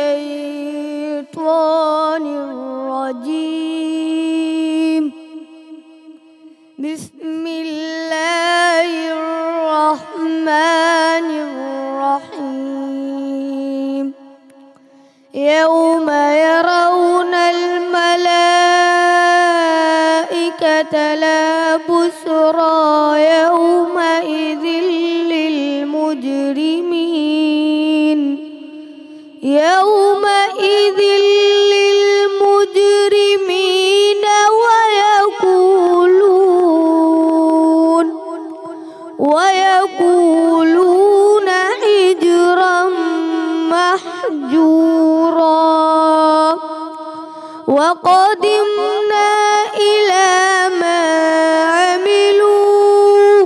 الشيطان الرجيم. بسم الله الرحمن الرحيم. يوم يرون الملائكة لا بشرى يومئذ للمجرمين ويقولون حجرا محجورا. وقدمنا إلى ما عملوا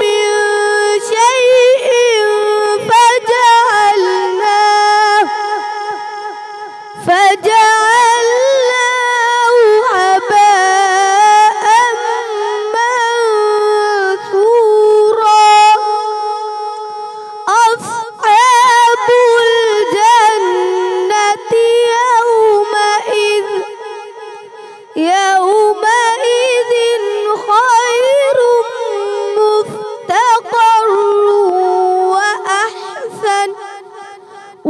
من شيء فجعلناه هباء منثورا. أصحاب الجنة يومئذ خير مستقر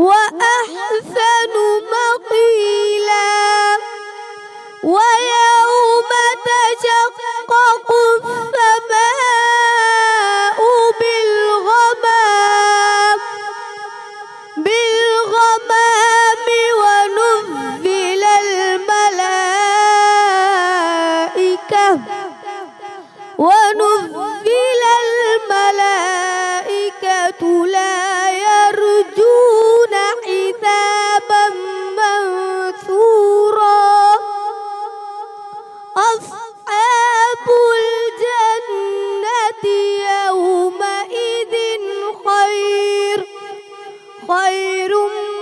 وأحسن مقيلا. ويوم تشقق السماء بالغمام ونزل الملائكة لا يرجون حسابا منثورا. أصحاب الجنة يومئذ خير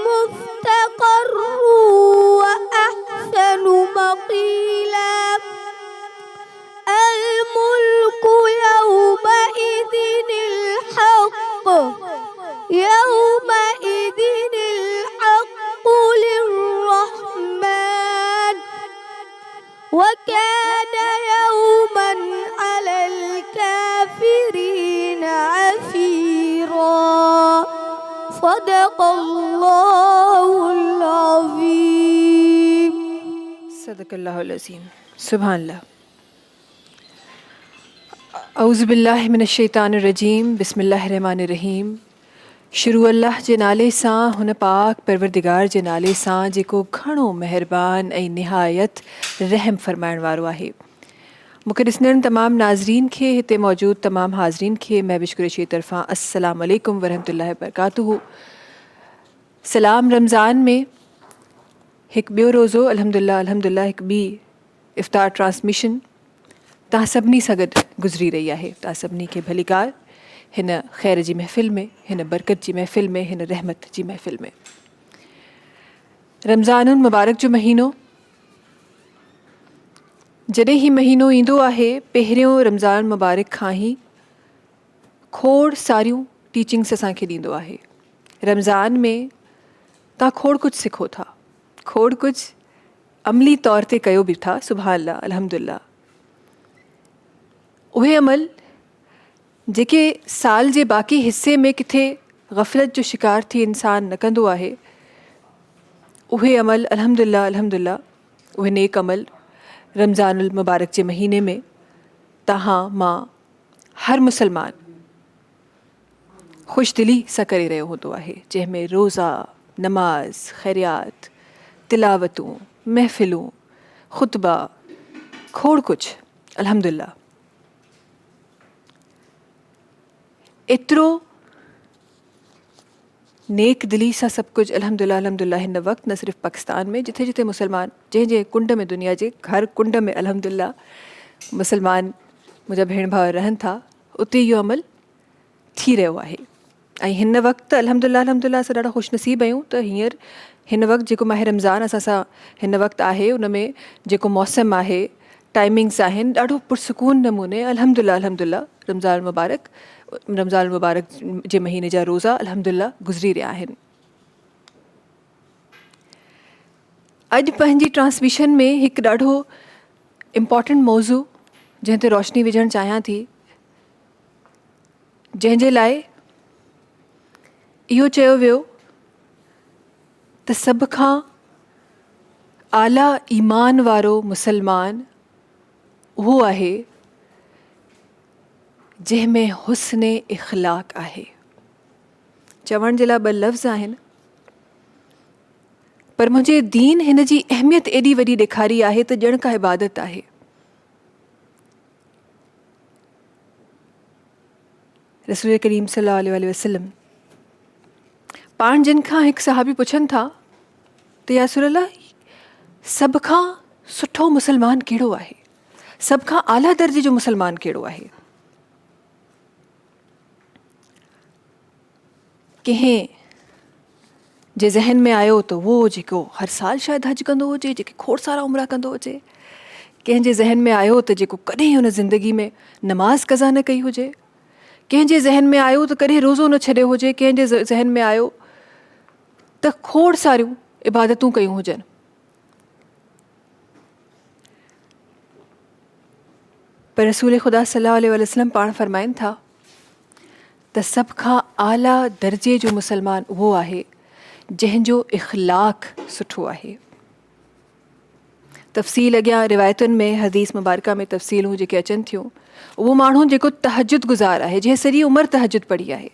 مستقر وأحسن مقيلا. الملك يومئذ الحق للرحمن وكان يوما على الكافرين عسيرا. صدق الله العظيم. صدق اللہ العظیم. سبحان اللہ. اعوذ باللہ من الشیطان الرجیم. بسم اللہ الرحمن الرحیم. شروع اللہ جے نالے ساں ہن پاک پروردگار جے نالے ساں جیکو گھणو مہربان ऐं نہایت رحم فرمائण وارو आहे. मूंखे ॾिसंदड़ तमामु नाज़रीन खे, हिते मौजूदु तमामु हाज़रीन खे महविश कुरैशी तरफ़ां अस्सलामु अलैकुम वरहमतुल्लाहि वबरकातुहू. सलाम रमज़ान में हिकु ॿियो रोज़ो अल्हम्दुलिल्लाह हिकु ॿी इफ़्तार ट्रांसमिशन तव्हां सभिनी सां गॾु गुज़री रही आहे. तव्हां सभिनी खे भलीकार हिन ख़ैर जी महफ़िल में, हिन बरकत जी महफ़िल में, हिन रहमत जी महफ़िल में. रमज़ानुल मुबारक जो महीनो जॾहिं ही महीनो ईंदो आहे, पहिरियों रमज़ान मुबारक खां ई खोड़ सारियूं टीचिंग्स असांखे ॾींदो आहे. रमज़ान में तव्हां खोड़ कुझु सिखो था, खोड़ कुझु अमली तौर ते कयो बि था. सुभान अल्लाह, अल्हम्दुलिल्लाह. उहे अमल जेके साल जे बाक़ी हिस्से में किथे ग़फ़लत जो शिकार थी इंसान न कंदो आहे, उहे अमल अल्हम्दुलिल्लाह उहे नेक अमल रमज़ानुल मुबारक जे महीने में तव्हां मां हर मुसलमान ख़ुशदिली सां करे रहियो हूंदो आहे, जंहिंमें रोज़ा, नमाज़, ख़ैरियात, तिलावतूं, महफ़िलूं, ख़ुतबा, खोड़ कुझु अल्हम्दुलिल्लाह. एतिरो नेक दिली सां सभु कुझु अल्हम्दुलिल्लाह हिन वक़्तु न सिर्फ़ु पाकिस्तान में, जिथे जिथे मुसलमान जंहिं कुंड में, दुनिया जे हर कुंड में अल्हम्दुलिल्लाह मुसलमान मुंहिंजा भेण भाउ रहनि था, उते इहो अमल थी रहियो आहे. ऐं हिन वक़्तु अल्हम्दुलिल्लाह असां ॾाढा ख़ुशनसीब आहियूं त हींअर हिन वक़्तु जेको माह रमज़ान असां सां हिन वक़्तु आहे, उन में जेको मौसम आहे, टाइमिंग्स आहिनि, ॾाढो पुरसकून नमूने अल्हम्दुलिल्लाह रमज़ान मुबारक जे महीने जा रोज़ा अल्हम्दुलिल्लाह गुज़री रहिया आहिनि। अॼु पंहिंजी ट्रांसमिशन में हिकु ॾाढो इम्पॉर्टेंट मौज़ू जंहिं ते रोशनी विझणु चाहियां थी, जंहिंजे लाइ इहो चयो वियो त सभ खां आला ईमान वारो मुसलमान उहो आहे जंहिंमें हुस्न इख़लाक़ आहे। चवण जे लाइ ॿ लफ़्ज़ आहिनि, पर मुंहिंजे दीन हिन जी अहमियत एॾी वॾी ॾेखारी आहे त ॼण का इबादत आहे। रसूल करीम सल्लल्लाहु अलैहि वसल्लम पाण जिन खां हिकु सहाबी पुछनि था त या रसूल अल्लाह, सभ खां सुठो मुसलमान कहिड़ो आहे, सभ खां आला दर्जे जो मुसलमान कहिड़ो आहे? कंहिं जे ज़हन में आयो त उहो जेको हर साल शायदि हज कंदो हुजे, जेके खोड़ सारा उम्रा कंदो हुजे। कंहिंजे ज़हन में आयो त जेको कॾहिं हुन ज़िंदगी में नमाज़ क़ज़ा न कई हुजे। कंहिंजे ज़हन में आयो त कॾहिं रोज़ो न छॾियो हुजे। कंहिंजे ज़हन में आयो त खोड़ सारियूं इबादतूं कयूं हुजनि। पर रसूल ख़ुदा सल्लल्लाहु अलैहि वसल्लम पाण फरमाइनि था त सभ खां आला दर्जे जो मुसलमान उहो आहे जंहिंजो इख़लाक़ सुठो आहे। तफ़सील अॻियां रिवायतुनि में, हदीस मुबारका में तफ़सीलूं जेके अचनि थियूं, उहो माण्हू जेको तहजुद गुज़ार आहे, जंहिं सॼी उमिरि तहजुद पढ़ी आहे,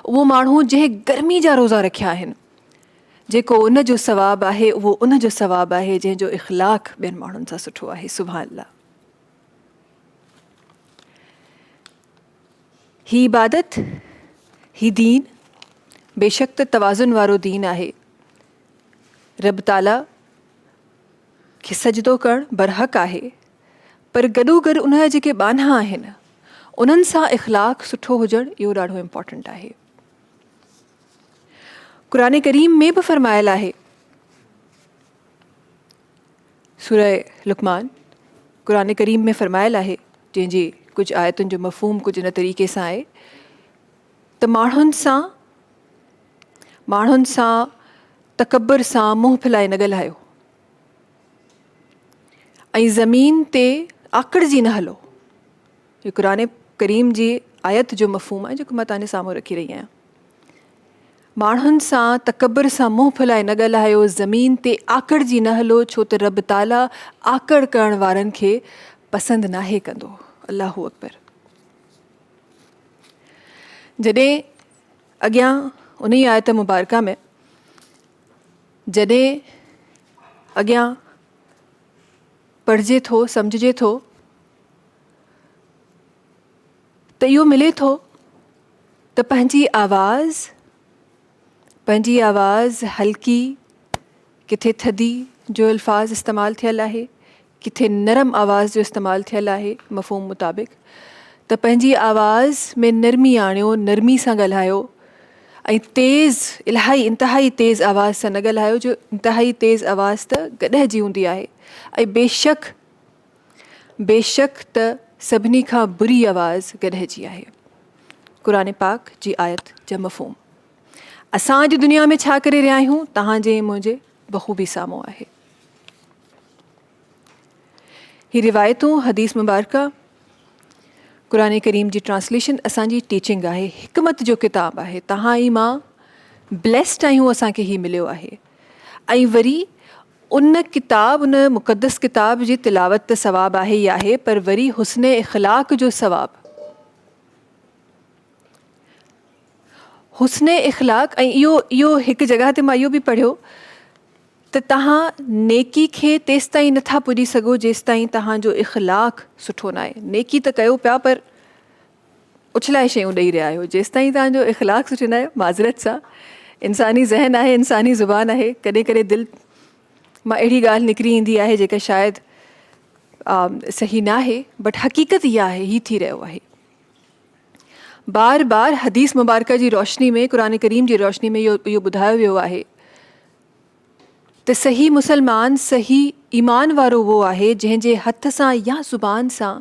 उहो माण्हू जंहिं गर्मी जा रोज़ा रखिया आहिनि, जेको उन जो सवाबु आहे उहो उन जो सवाबु आहे जंहिंजो इख़लाक़ ॿियनि माण्हुनि सां सुठो आहे। सुभान अल्लाह। ही इबादत, ही दीन बेशक त तवाज़ुन वारो दीन आहे। रब ताला खे सजदो करणु बरहक़ आहे, पर गॾोगॾु उन जा जेके बाना आहिनि उन्हनि सां इख़लाक़ सुठो हुजणु इहो ॾाढो इम्पॉर्टेंट आहे। क़ुरान करीम में बि फरमायल आहे, सूरह लुक़मान क़ुरान करीम में फरमायल आहे, जंहिंजी कुझु आयतुनि जो मफ़हूम कुझु इन तरीक़े सां आहे त माण्हुनि सां तकबर सां मुंहुं फैलाए न ॻाल्हायो ऐं ज़मीन ते आकड़जी न हलो। ये क़ुरान करीम जी आयत जो मफ़हूम आहे जेको मां तव्हांजे साम्हूं रखी रही आहियां। माण्हुनि सां तकबर सां मुंहुं फैलाए न ॻाल्हायो, ज़मीन ते आकड़जी न हलो, छो त रब ताला आकड़ करण वारनि खे पसंदि नाहे कंदो। अल्लाहु अकबर। जॾहिं अॻियां उन ई आयत मुबारका में जॾहिं अॻियां पढ़िजे थो, सम्झिजे थो त इहो मिले थो त पंहिंजी आवाज़ हल्की, किथे थधी जो अल्फाज़ इस्तेमालु थियल आहे, किथे नरम आवाज़ जो इस्तेमालु थियल आहे मफ़हूम मुताबिक़। त पंहिंजी आवाज़ में नरमी आणियो, नरमी सां ॻाल्हायो ऐं इलाही इंतिहाई तेज़ आवाज़ सां न ॻाल्हायो, जो इंतिहाई तेज़ आवाज़ त गॾह जी हूंदी आहे ऐं बेशक त सभिनी खां बुरी आवाज़ गॾह जी आहे। क़ुरान पाक जी आयत जा मफ़हूम असां अॼु दुनिया में छा करे रहिया आहियूं तव्हांजे मुंहिंजे बख़ूबी साम्हूं आहे। ही रिवायतूं, हदीस मुबारका, क़ुरान करीम जी ट्रांसलेशन असांजी टीचिंग आहे, हिकमत जो किताबु आहे। तव्हां ई मां ब्लेस्ड आहियूं, असांखे ही मिलियो आहे। ऐं वरी उन मुक़दस किताब जी तिलावत त सवाबु आहे ई आहे, पर वरी हुस्न इख़लाक़ जो सवाबु, हुस्न इख़लाक़। ऐं इहो हिकु जॻह ते मां इहो बि पढ़ियो त तव्हां नेकी खे तेसि ताईं नथा पुॼी सघो जेसि ताईं तव्हांजो इख़लाक़ सुठो न आहे। नेकी त कयो पिया, पर उछलाए शयूं ॾेई रहिया आहियो। जेसि ताईं तव्हांजो इख़लाक़ सुठो न आहे, माज़रत सां, इंसानी ज़हन आहे, इंसानी ज़ुबान आहे, कॾहिं कॾहिं दिलि मां अहिड़ी ॻाल्हि निकिरी ईंदी आहे जेका शायदि सही न आहे, बट हक़ीक़त इहा आहे, ही थी रहियो आहे। बार बार हदीस मुबारका जी रोशनी में, क़ुरान करीम जी रोशनी में इहो ॿुधायो वियो आहे त सही मुसलमान सही ईमान वारो उहो आहे जंहिंजे हथ सां या ज़ुबान सां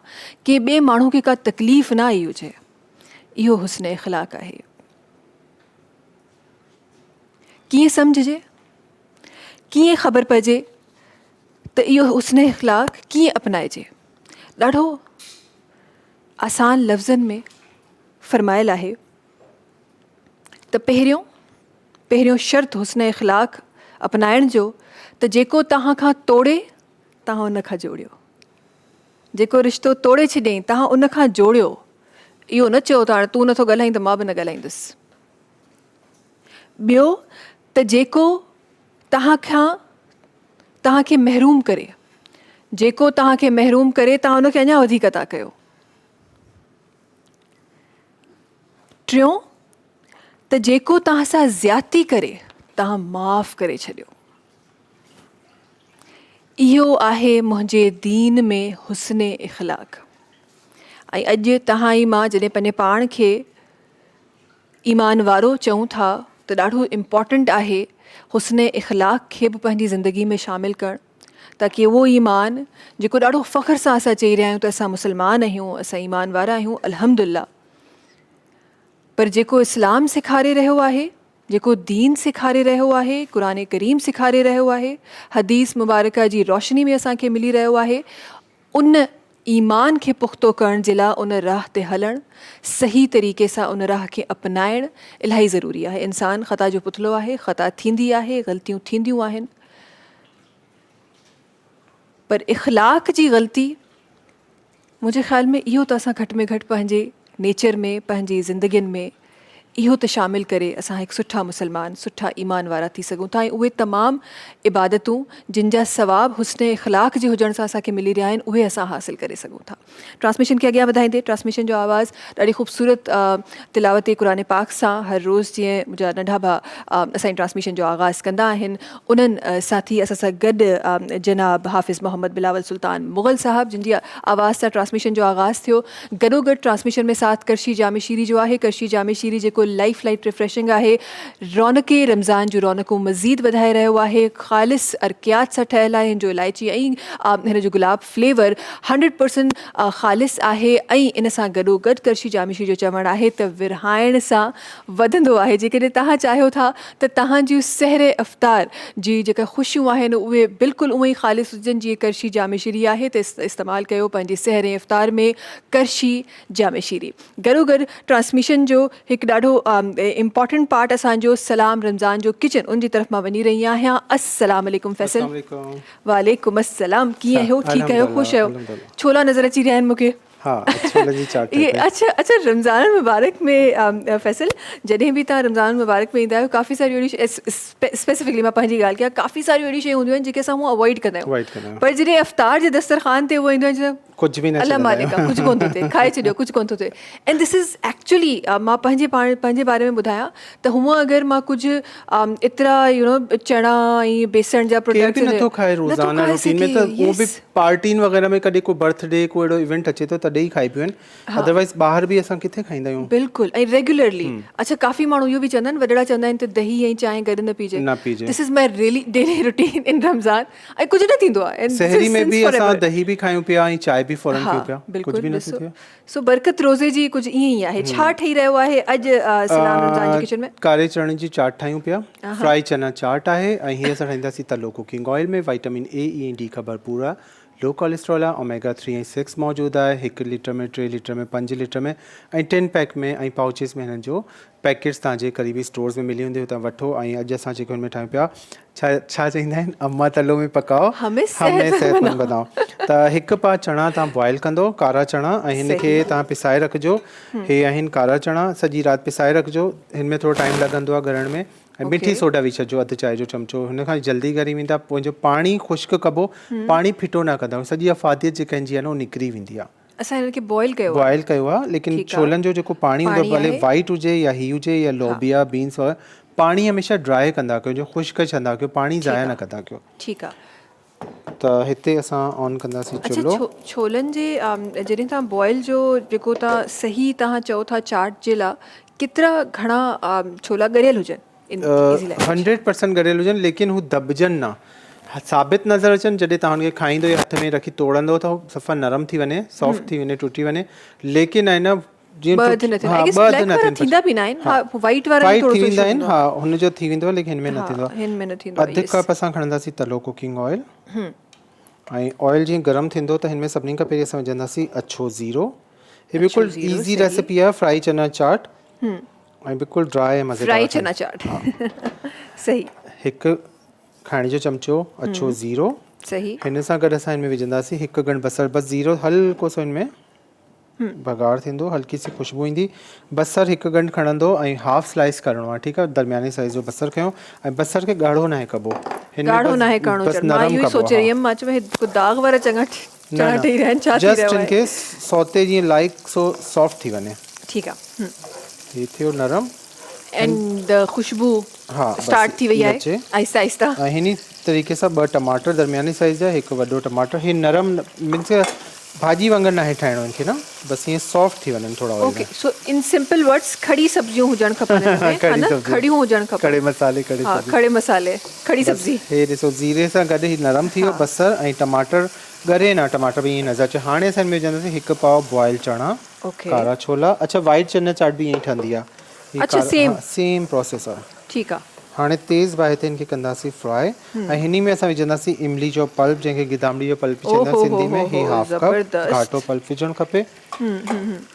के ॿिए माण्हू खे का तकलीफ़ न आई हुजे. इहो हुस्न इख़लाक़ आहे. कीअं सम्झिजे, कीअं ख़बर पइजे त इहो हुस्न इख़लाक़ कीअं अपनाइजे. ॾाढो आसान लफ़्ज़नि में फ़रमायल आहे त पहिरियों शर्त हुस्न इख़लाक़ अपनाइण जो त जेको तव्हां खां तोड़े तव्हां उन खां जोड़ियो. जेको रिश्तो तोड़े छॾियईं तव्हां उन खां जोड़ियो. इहो न चयो त हाणे तूं नथो ॻाल्हाईं त मां बि न ॻाल्हाईंदुसि. ॿियो त जेको तव्हांखे महरूम करे, जेको तव्हांखे महरूम करे तव्हां उनखे अञा वधीक था कयो. टियों त जेको तव्हां सां ज़्यादती करे तव्हां माफ़ करे छॾियो. इहो आहे मुंहिंजे दीन में हुस्न इख़लाक़. ऐं अॼु तव्हां ई मां जॾहिं पंहिंजे पाण खे ईमान वारो चऊं था त ॾाढो इम्पॉर्टेंट आहे हुस्न इख़लाक़ खे बि पंहिंजी ज़िंदगी में शामिलु करणु, ताकी उहो ईमान जेको ॾाढो फ़ख़्र सां असां चई रहिया आहियूं त असां मुस्लमान आहियूं, असां ईमान वारा आहियूं, अल्हम्दुलिल्लाह, पर जेको इस्लाम सेखारे रहियो आहे, जेको दीन सेखारे रहियो आहे, क़ुरान करीम सेखारे रहियो आहे, हदीस मुबारका जी रोशनी में असांखे मिली रहियो आहे, उन ईमान खे पुख़्तो करण जे लाइ उन राह ते हलणु, सही तरीक़े सां उन राह खे अपनाइणु इलाही ज़रूरी आहे. इंसान ख़ता जो पुतलो आहे, ख़ता थींदी आहे, ग़लतियूं थींदियूं आहिनि, पर इख़लाक़ जी ग़लती मुंहिंजे ख़्याल में इहो त असां घटि में घटि पंहिंजे नेचर में, पंहिंजी ज़िंदगियुनि में इहो त शामिलु करे असां हिकु सुठा मुसलमान, सुठा ईमान वारा थी सघूं था. ऐं उहे तमामु इबादतूं जिन जा सवाब हुस्न इख़लाक़ जे हुजण सां असांखे मिली रहिया आहिनि, उहे असां हासिलु करे सघूं था. ट्रांसमिशन खे अॻियां वधाईंदे, ट्रांसमिशन जो आवाज़ ॾाढी ख़ूबसूरत तिलावत क़ुरान पाक सां हर रोज़ जीअं मुंहिंजा नंढा भाउ असांजी ट्रांसमिशन जो आगाज़ कंदा आहिनि, उन्हनि साथी असां सां गॾु जनाब हाफ़िज़ मोहम्मद बिलावल सुल्तान मुग़ल साहब, जिन जी आवाज़ सां ट्रांसमिशन जो आगाज़ थियो. गॾोगॾु ट्रांसमिशन में साथ करशी जामे शीरी जो आहे. करशी जामे शीरी जेको लाइफ लाइट रिफ्रेशिंग आहे, रौनक़े रमज़ान जूं रौनक़ूं मज़ीद वधाए रहियो आहे. ख़ालिस अर्कियात सां ठहियलु आहे. हिन जो इलाइची ऐं हिन जो गुलाब फ्लेवर 100% ख़ालिस आहे. ऐं इन सां गॾोगॾु करशी जामे शीरी जो चवणु आहे त विरहाइण सां वधंदो आहे. जेकॾहिं तव्हां चाहियो था त तव्हांजूं सहर अफ़्तार जी जेका ख़ुशियूं आहिनि उहे बिल्कुलु उअं ई ख़ालिस हुजनि जीअं करशी जामे शीरी आहे, त इस्तेमालु कयो पंहिंजी सहर अफ़्तार में करशी जामे शीरी. गॾोगॾु ट्रांसमिशन जो हिकु ॾाढो इम्पॉर्टेंट पार्ट असांजो सलाम रमज़ान जो किचन, उन जी तरफ़ मां वञी रही आहियां. अस्सलाम वालेकुम फैसल. वालेकुम अस्सलाम. कीअं आहियो? ठीकु आहियो? ख़ुशि आहियो? छोला नज़र अची रहिया आहिनि मूंखे. ये अच्छा रमज़ान मुबारक में फैसल, जॾहिं बि तव्हां रमज़ान मुबारक में ईंदा आहियो, काफ़ी सारियूं अहिड़ियूं स्पेसिफिकली मां पंहिंजी ॻाल्हि कयां, काफ़ी सारियूं अहिड़ियूं शयूं हूंदियूं आहिनि जेके असां हूअं अवॉइड कंदा आहियूं, पर जॾहिं अफ़्तार जे दस्तरख़ान ते उहो ईंदो आहे कुझु बि न, अल्लाह मालिक आहे, कुझु कोन थो थिए, खाए छॾियो, कुझु कोन थो थिए. एंड दिस इज़ एक्चुअली मां पंहिंजे बारे में ॿुधायां त हूअं अगरि मां कुझु एतिरा चणा ऐं बेसण जा प्रोडक्ट नथो खाए रोज़ाना रूटीन में, त उहो बि पार्टियुनि वग़ैरह में कॾहिं को बर्थडे को अहिड़ो इवेंट अचे थो तॾहिं ई खाई पियूं आहिनि. अदरवाइज़ ॿाहिरि बि असां किथे खाईंदा आहियूं. बिल्कुलु. ऐं रेगुलरली. अच्छा, काफ़ी माण्हू इहो बि चवंदा आहिनि, वॾड़ा चवंदा आहिनि त दही ऐं चांहि गॾु न पीजे. This is my really daily routine in Ramzan. ऐं कुझु न थींदो आहे. सहरी में बि असां दही बि खायूं पिया ऐं चांहि बि फ़ौरन पियूं पिया. कुझु बि न थियो. सो बरकत रोज़े जी कुझु ईअं ई आहे. छा ठही रहियो आहे अॼु सलाम रमज़ान जे किचन में? कारे चणनि जी चाट ठाहियूं पिया. फ्राई चना चाट आहे. ऐं हीअ असां ठाहींदासीं तलो कुकिंग ऑयल में. विटामिन ए, ई ऐं डी खां भरपूर आहे. लो कोलेस्ट्रॉल आहे. ओमेगा 3 ऐं 6 मौजूदु आहे. 1 लीटर में, 3 लीटर में, 5 लीटर में ऐं 10 पैक में ऐं पाउचिस में हिननि जो पैकेट्स तव्हांजे क़रीबी स्टोर्स में मिली हूंदी, तव्हां वठो. ऐं अॼु असां जेको हिन में ठाहियूं पिया, छा चवंदा आहिनि, अम्मा तलो में पकाओ हमें सेहतमंद बनाओ. त हिकु पा चणा तव्हां बॉइल कंदो, कारा चणा, ऐं हिन खे तव्हां पिसाए रखिजो. हे आहिनि कारा चणा, सॼी राति पिसाए रखिजो. हिन में थोरो टाइम लॻंदो आहे ॻरण में. ऐं मिठी सोडा विझी छॾिजो, अधु चांहि जो चमिचो. हिन खां जल्दी ॻरी वेंदा. पोइ पाणी ख़ुश्क कबो, पाणी फिटो न कंदा. सॼी अफ़ादियत जेका जी आहे न उहो निकिरी वेंदी आहे. असां हिन खे बॉइल कयो आहे. लेकिन छोलनि जो जेको पाणी हूंदो आहे, भले वाइट हुजे या ही हुजे या लोबिया बीन्स, पाणी हमेशह ड्राई कंदा कयो, जो ख़ुश्क कंदा कयो, पाणी ज़ाया न कंदा कयो. ठीकु आहे. त हिते असां ऑन कंदासीं चुल्हो. छोलनि जे जॾहिं तव्हां बॉइल जो जेको तव्हां सही तव्हां चओ था चाट जे लाइ, केतिरा घणा छोला ॻरियल हुजनि? इन 100% गरियल हुजनि लेकिन हू दॿजनि न, साबित नज़र अचनि। जॾहिं तव्हां हुनखे खाईंदो या हथ में रखी तोड़ंदो त हू सफ़ा नरम थी वञे, सॉफ्ट थी वञे, टुटी वञे, लेकिन आहे न जीअं थींदा बि न आहिनि। हा, वाइट वारा वाइट थी वेंदा आहिनि, हा हुनजो थी वेंदो आहे, लेकिन हिन में न थींदो आहे। हिन में न थींदो आहे। अधु कप असां खणंदासीं तलो कुकिंग ऑयल, ऐं ऑयल जीअं गरम थींदो त हिन में सभिनी खां पहिरीं असां विझंदासीं अछो ज़ीरो। हीअ बिल्कुलु ईज़ी रेसिपी आहे, फ्राई चना चाट, ऐं बिल्कुलु ड्राई ऐं मज़ेदार फ्राई चना चाट। सही। हिकु खाइण जो चमचो अछो ज़ीरो। सही। हिन सां गॾु असां हिन में विझंदासीं हिकु ॻंढ बसर, बसि ज़ीरो हल्को सो हिन में बघार थींदो, हल्की सी ख़ुशबू ईंदी। बसर हिकु ॻंढ खणंदो ऐं हाफ स्लाइस करिणो आहे, ठीकु आहे, दरमियाने साइज़ जो बसर खयों, ऐं बसर खे ॻाढ़ो नाहे कबो, ॻाढ़ो नाहे करिणो। मां इहो ई सोचे रही हुयमि, मां चयो दाग वारा चङा ठही रहिया आहिनि, छा थी रहियो आहे? जस्ट इनके सौते जीअं लाइक सो सॉफ्ट थी वञे। ठीकु आहे। हीअ थियो नरम एंड ख़ुशबू स्टार्ट थी वई आहे आहिस्ता आहिस्ता। ऐं हिन तरीक़े सां 2 टमाटर दरमियाने साइज़ जा, हिकु वॾो टमाटर। हीअ नरम मीन्स भाॼी वांगुरु नाहे ठाहिणो हिनखे न, बसि हीअं सॉफ्ट थी वञनि थोरा। Okay, so in simple words खड़ी सब्जियूं हुजणु खपनि, खड़ियूं हुजणु खपनि, खड़े मसाले, खड़े मसाले, खड़ी सब्जी। हे ॾिसो ज़ीरे सां गॾु ही नरम थी वियो बसर, ऐं टमाटर ॻरे न, टमाटर बि ईअं नज़र अचे। हाणे असां हिन में विझंदासीं हिकु पाव बॉइल चणा, कारा छोला। अच्छा, वाइट चना चाट बि ईअं ई ठहंदी आहे। अच्छा, सेम प्रोसेस आहे। ठीकु आहे। हाणे तेज़ बाहि ते हिनखे कंदासीं फ्राई, ऐं हिन में असां विझंदासीं इमली जो पल्प, जंहिंखे गिदामड़ी जो पल्प चवंदा आहिनि सिंधी में। ही हाफ कप घाटो पल्प विझणु खपे।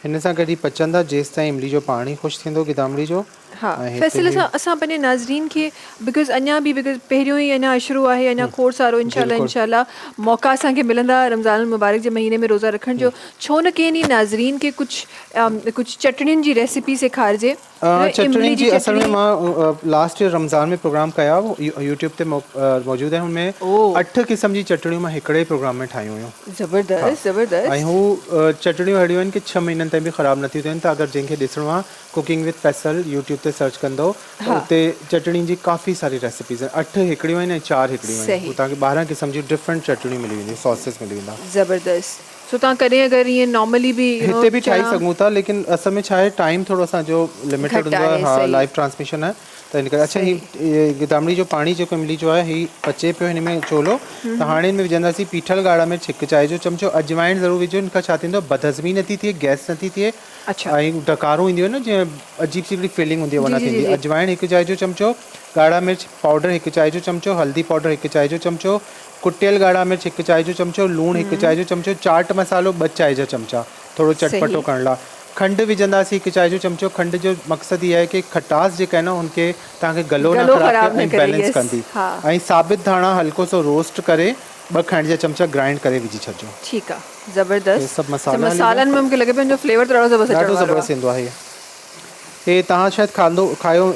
हिन सां गॾु ही पचंदा जेसि ताईं इमली जो पाणी ख़ुशि थींदो गिदामड़ी जो। हा, फैसल असां पंहिंजे नाज़रीन खे बिकॉज़ अञा बि बिकॉज़ पहिरियों ई अञा शुरू आहे, अञा खोड़ सारो इंशाल्लाह मौक़ा असांखे मिलंदा रमज़ान मुबारक जे महीने में रोज़ा रखण जो। छो न कंहिं नाज़रीन खे कुझु चटणियुनि जी रेसिपी सेखारिजे। चटणी जी असल में मां लास्ट ईयर रमज़ान में प्रोग्राम कया, यूट्यूब ते मौजूदु आहे। हुनमें 8 क़िस्म जी चटणियूं मां हिकिड़े प्रोग्राम में ठाहियूं हुयूं। ज़बरदस्त ज़बरदस्त। ऐं हू चटणियूं अहिड़ियूं आहिनि कि 6 महीननि ताईं बि ख़राबु नथियूं थियनि। त अगरि जंहिंखे ॾिसणो आहे कुकिंग विद फैसल यूट्यूब ते सर्च कंदो त उते चटणी जी काफ़ी सारी रेसिपीज़ आहिनि। 8 हिकिड़ियूं आहिनि ऐं 4 हिकिड़ियूं आहिनि। हू तव्हांखे 12 क़िस्म जी डिफरेंट चटणियूं मिली वेंदियूं, सॉसेस मिली वेंदा। ज़बरदस्त। सो तव्हां कॾहिं अगरि ईअं नॉर्मली बि हिते बि ठाहे सघूं था, लेकिन असल में छा आहे टाइम थोरो असांजो लिमिटेड हूंदो आहे। हा, लाइव ट्रांसमिशन आहे त हिन करे। अच्छा, ही गिदामड़ी जो पाणी जेको इमली जो आहे ही पचे पियो हिन में चोलो, त हाणे हिन में विझंदासीं पीठल ॻाढ़ा मिर्च हिकु चांहि जो चमचो, अजवाइण ज़रूरु विझो। हिन खां छा थींदो, बदहज़मी नथी थिए, गैस नथी थिए, ऐं डकारूं ईंदियूं आहिनि न, जीअं अजीब सी हिकिड़ी फीलिंग हूंदी आहे, उहा न थींदी। अजवाइण हिकु चांहि जो चमचो, ॻाढ़ा मिर्च पाउडर हिकु चांहि जो चमचो, हल्दी पाउडर हिकु चांहि जो चमचो, कुटियल ॻाढ़ा मिर्च हिकु चांहि जो चमचो, लूणु हिकु चांहि जो चमचो, चाट मसालो 2 चांहि जा चमचा, थोरो चटपटो करण लाइ। खंडु विझंदासीं हिकु चांहि जो चमचो। खंड जो मक़सदु इहा आहे कि खटास जेका आहे न हुनखे तव्हांखे गलो न ख़राबु करे, बैलेंस कंदी। ऐं साबित धाणा हल्को सो रोस्ट करे 2 खाइण जा चमचा ग्राइंड करे विझी छॾिजो। ठीकु आहे, ज़बरदस्त। सभु मसालनि में मूंखे लॻे पियो फ्लेवर ॾाढो ज़बरदस्त ईंदो आहे। हे तव्हां शायदि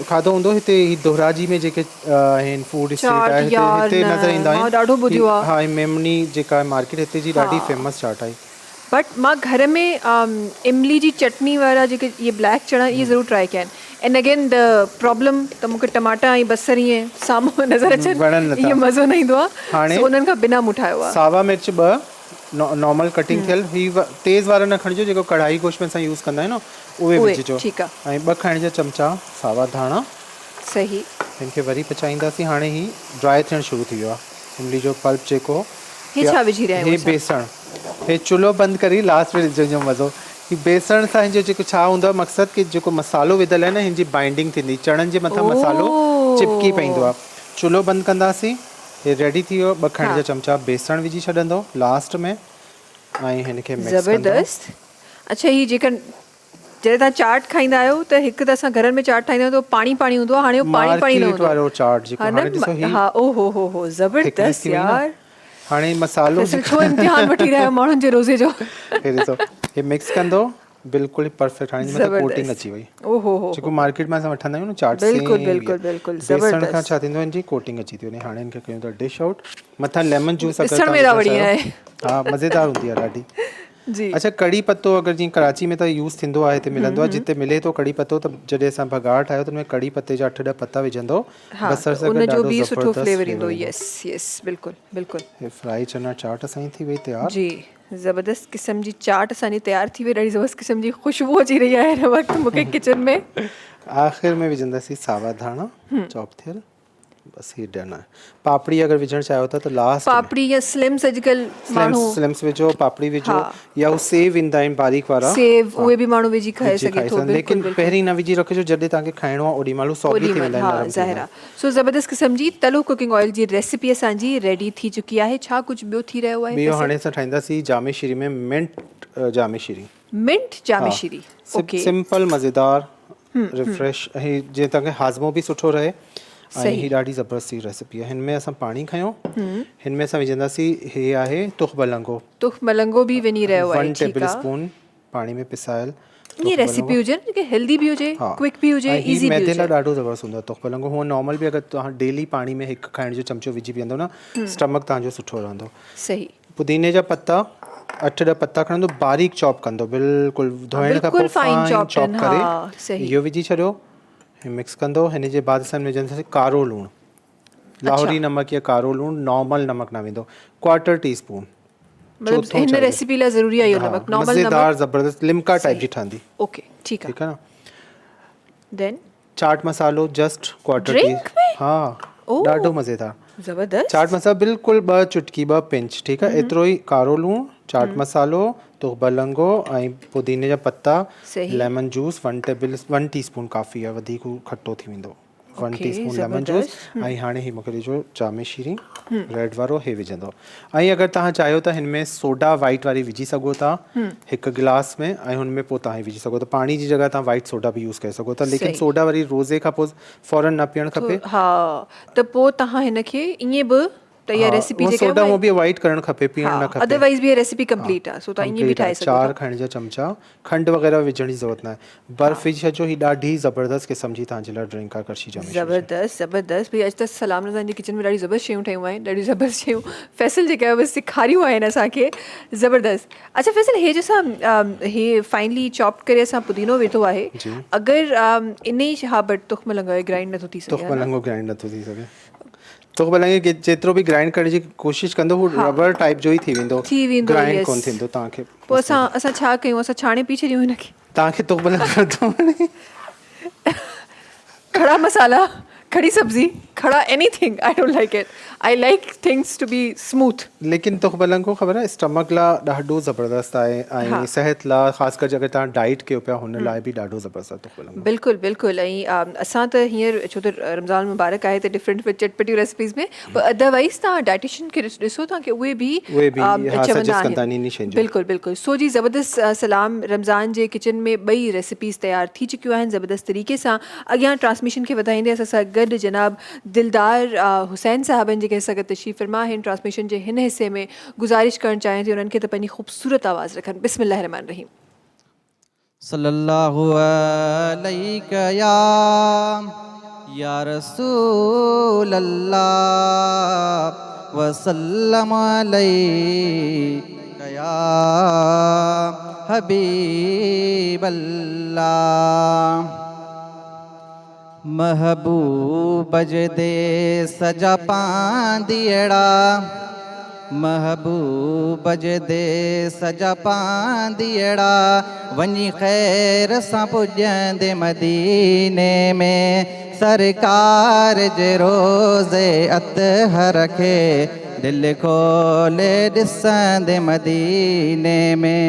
खाधो हूंदो हिते ही दोहराजी में जेके आहिनि फूड स्ट्रीट आहे, हिते नज़र ईंदा आहिनि। ॾाढो ॿुधियो आहे। हा, मेमनी जेका आहे मार्केट हिते जी ॾाढी फेमस चाट आहे। बट मां घर में इमली जी चटनी वारा जेके इहे ब्लैक चणा इहे ज़रूरु ट्राई कया आहिनि। एंड अगेन द प्रॉब्लम त मूंखे टमाटा ऐं बसर ईअं साम्हूं नज़र अचनि, ईअं मज़ो न ईंदो आहे। हाणे उन्हनि खां बिना मूं ठाहियो आहे। सावा मिर्च 2 नॉर्मल कटिंग थियल, ही तेज़ वारा न खणिजो, जेको कढ़ाई गोश्त में असां यूज़ कंदा आहियूं न उहे विझिजो। ठीकु आहे। ऐं 2 खाइण जा चमचा सावा धाणा। सही। हिनखे वरी पचाईंदासीं। हाणे ही ड्राई थियणु शुरू थी वियो आहे। इमली जो पल्प जेको हे छा विझी रहिया आहियो? हे बेसण। हे चुल्हो बंदि करी लास्ट में विझण मज़ो। ही बेसण सां हिनजो जेको छा हूंदो आहे मक़सदु कि जेको मसालो विधल आहे न हिन जी बाइंडिंग थींदी, चणनि जे मथां मसालो चिपकी पवंदो आहे। चुल्हो बंदि कंदासीं। हे रेडी थी वियो। 2 खाइण जा चमचा बेसण विझी छॾंदो लास्ट में, ऐं हिनखे मिक्स कंदो। ज़बरदस्त। अच्छा, ही जेका जॾहिं तव्हां चाट खाईंदा आहियो त हिकु त असां घरनि में चाट ठाहींदा आहियूं त पाणी पाणी हूंदो आहे, हाणे पाणी पाणी न हूंदो वारो चाट जेको हाणे ॾिसो ही। हा, ओहो ज़बरदस्त यार। हाणे मसालो छो इम्तिहान वठी रहिया माण्हुनि जे रोज़े जो। हे ॾिसो, हे मिक्स कंदो बिल्कुलु परफेक्ट। हाणे हिन में कोटिंग अची वई। जेको मार्केट में असां वठंदा आहियूं न चाट से, बिल्कुलु बेसण खां छा थींदो आहे हिनजी कोटिंग अची थी वञे। हाणे हिनखे कयूं था डिश आउट। मथां लेमन जूस हा, मज़ेदार हूंदी आहे ॾाढी जी। अच्छा, कड़ी पत्तो अगरि जीअं कराची में त यूज़ थींदो आहे, हिते मिलंदो आहे, जिते मिले थो कड़ी पत्तो, त जॾहिं असां भगाड़ ठाहियो त हुन में कड़ी पत्ते जा 8-10 पत्ता विझंदो, बसर सां गॾु ॾाढो सुठो फ्लेवर ईंदो। यस बिल्कुलु। हे फ्राई चना चाट असांजी थी वई तयार जी। ज़बरदस्त क़िस्म जी चाट असांजी तयार थी वई। ॾाढी ज़बरदस्त क़िस्म जी ख़ुशबू अची रही आहे हिन वक़्तु मूंखे किचन में। आख़िर में विझंदासीं सावा धाणा चॉप थियल, बस ही डन आहे। पापड़ी अगरि विझणु चाहियो था त लास्ट में पापड़ी या स्लिम्स अॼुकल्ह माण्हू स्लिम्स विझो, पापड़ी विझो, हा। या उहो सेव ईंदा आहिनि बारीक वारा, सेव उहे बि माण्हू विझी खाए विझी सघे खाई थो। सघनि, लेकिन पहिरीं न विझी रखिजो, जॾहिं तव्हांखे खाइणो आहे ओॾी महिल सॉगी थी वेंदा आहिनि, हा नरम थी ज़ाहिर वेंदा आहे। सो ज़बरदस्त क़िस्म जी तलो कुकिंग ऑयल जी रेसिपी असांजी रेडी थी चुकी आहे। छा कुझु ॿियो थी रहियो आहे? आहिनि। ॿियो हाणे असां ठाहींदासीं जामे शीरी में मिंट जामे शीरी। मिंट जामे शीरी, ओके, सिंपल मज़ेदार रिफ्रेश, ऐं जीअं तव्हांखे हाज़मो बि सुठो रहे, ऐं सही। ही ॾाढी ज़बरदस्ती रेसिपी आहे। हिन में असां पाणी खयों, हिन में असां विझंदासीं, हे आहे तुख मलंगो, तुख मलंगो बि वञी रहियो आहे, 1 ठीकु टेबल आहे। स्पून पाणी में पिसायल ये रेसिपी हुजे न जेके हेल्दी बि हुजे, क्विक बि हुजे, इज़ी बि मैदे हुजे। लाइ ॾाढो ज़बरदस्त हूंदो आहे तुख मलंगो। हुअं नॉर्मल बि अगरि तव्हां डेली पाणी में हिकु खाइण जो चमचो विझी पीअंदो न, स्टमक तव्हांजो सुठो रहंदो। सही। पुदीने जा पत्ता 8-10 पत्ता खणंदो, बारीक चॉप कंदो, बिल्कुलु धोइण खां पोइ बिल्कुलु फाइन फाइन चॉप चॉप करे, हा, सही। इहो विझी छॾियो, मिक्स कंदो। हिन जे बाद असां विझंदासीं कारो लूणु, लाहौरी नमक या कारो लूणु, नॉर्मल नमक न वेंदो, 1/4 टीस्पून। मतलब हिन रेसिपी लाइ ज़रूरी आहे इहो नमक, नॉर्मल मज़ेदार नमक। ज़बरदस्त लिम्का टाइप जी ठहंदी, ओके, ठीकु ठीकु आहे न। आहे। देन चाट मसालो जस्ट 1/4 Drink में? हाँ, ओह। ॾाढो मज़ेदार। ज़बरदस्त। चाट मसाला बिल्कुलु 2 चुटकी, 2 पिंच, ठीकु आहे। एतिरो ई कारो लूणु, चाट मसालो, तुख मलंगो ऐं पुदीने जा पत्ता, सही। लेमन जूस 1 टीस्पून काफ़ी आहे, वधीक खटो थी वेंदो। 1 ओके, टीस्पून लेमन जूस, ऐं हाणे ही मूंखे ॾिजो जामे शीरी रेड वारो, हे विझंदो। ऐं अगरि तव्हां चाहियो त हिन में सोडा वाइट वारी विझी सघो था हिकु गिलास में, ऐं हुन में पोइ तव्हां ही विझी सघो था, पाणी जी जॻह तव्हां वाइट सोडा बि यूज़ करे सघो था, लेकिन सही। सोडा वरी रोज़े खां पोइ फ़ौरन न पीअणु खपे। हा, त पोइ तव्हां हिन खे ईअं बि त इहा रेसिपी जेका सोडा उहो बि अवॉइड करणु खपे, पीअणु न खपे। अदरवाइज़ बि इहा रेसिपी कंप्लीट आहे, सो तव्हां ईअं बि ठाहे सघो था। 4 खाइण जा चमचा खंडु वग़ैरह विझण जी ज़रूरत न आहे, बर्फ़ विझी छॾिजो, ही ॾाढी ज़बरदस्त क़िस्म जी तव्हांजे लाइ ड्रिंक आहे कड़छी जामे शीरी। ज़बरदस्त ज़बरदस्त। भई अॼु त सलाम रज़ान जे किचन में ॾाढी ज़बरदस्त शयूं ठहियूं आहिनि, ॾाढी ज़बरदस्त शयूं फैसल जेका आहे उहे सेखारियूं आहिनि असांखे, ज़बरदस्त। अच्छा फैसल, हे जो असां हे फाइनली चॉप करे असां पुदीनो विधो आहे, अगरि इन ई हा बट तुख मलंगो ग्राइंड नथो थी सघे, तुख मलंगो ग्राइंड नथो थी सघे, तुख मलंगे जेतिरो बि ग्राइंड करण जी कोशिशि कंदो, हू रबर टाइप जो ई थी वेंदो, ग्राइंड कोन थींदो तव्हांखे। पोइ असां छा कयूं, असां छाणे पी छॾियूं हिनखे? तव्हांखे तुख मलंगो थो वणे, खड़ा मसाला, खड़ी सब्जी, खड़ा anything, I don't like it, I like things to be smooth. लेकिन तुख मलंगो ख़बर आहे स्टमक लाइ ॾाढो ज़बरदस्त आहे, ऐं सिहत लाइ ख़ासि करे अगरि तव्हां डाइट कयो पिया हुन लाइ बि ॾाढो ज़बरदस्त आहे तुख मलंगो। बिल्कुलु बिल्कुलु। ऐं असां त हींअर छो त रमज़ान मुबारक आहे त डिफरेंट चटपटियूं रेसिपीज़ में, पर अदरवाइज़ तव्हां डाइटिशियन खे ॾिसो तव्हांखे उहे बि चवंदा आहिनि। बिल्कुलु बिल्कुलु। सो जी ज़बरदस्त सलाम रमज़ान जे किचन में ॿई रेसिपीज़ तयारु थी चुकियूं आहिनि ज़बरदस्त तरीक़े सां। अॻियां ट्रांसमिशन खे वधाईंदे असां सां गॾु जनाब दिलदार हुसैन साहबनि जेके असां गॾु तशरीफ़ फरमा आहिनि ट्रांसमिशन जे हिन हिसे में, गुज़ारिश करणु चाहियां थी उन्हनि खे त पंहिंजी ख़ूबसूरत आवाज़ रखनि। बिस्मिल्लाह रहमान रहीम। सल्लल्लाहु अलैका या रसूल अल्लाह वसल्लम अलैका या हबीब अल्लाह। महबूब जदे सजा पांदियड़ा, महबूब जदे सजा पांदियड़ा, वञी खैर सां पुॼंदे मदीने में, सरकार जे रोज़े अतहर खे दिल खोले ॾिसंदे मदीने में,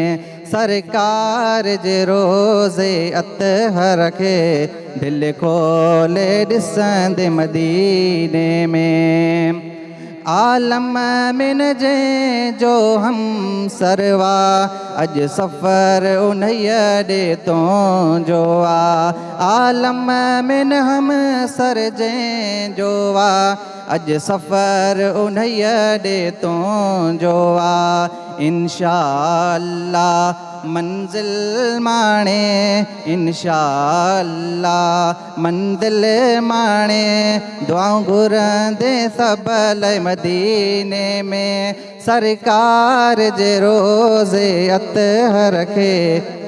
सरकार जे रोज़े अतहर खे दिल खोले ॾिसंदे मदीने में। आलम मिन जे जो हम सरवा, अज सफ़र उन्हीअ ॾे तो जो आ, आलम मिन हम सर जे जो आ, अज सफ़र उन्हीअ ॾे तो जो आ। इंशा अल्लाह मंज़िल माणे, इंशा अल्लाह मंदिल माणे, दुआऊं घुरंदे सब लाइ मदीने में, सरकार जे रोज़े अतहर खे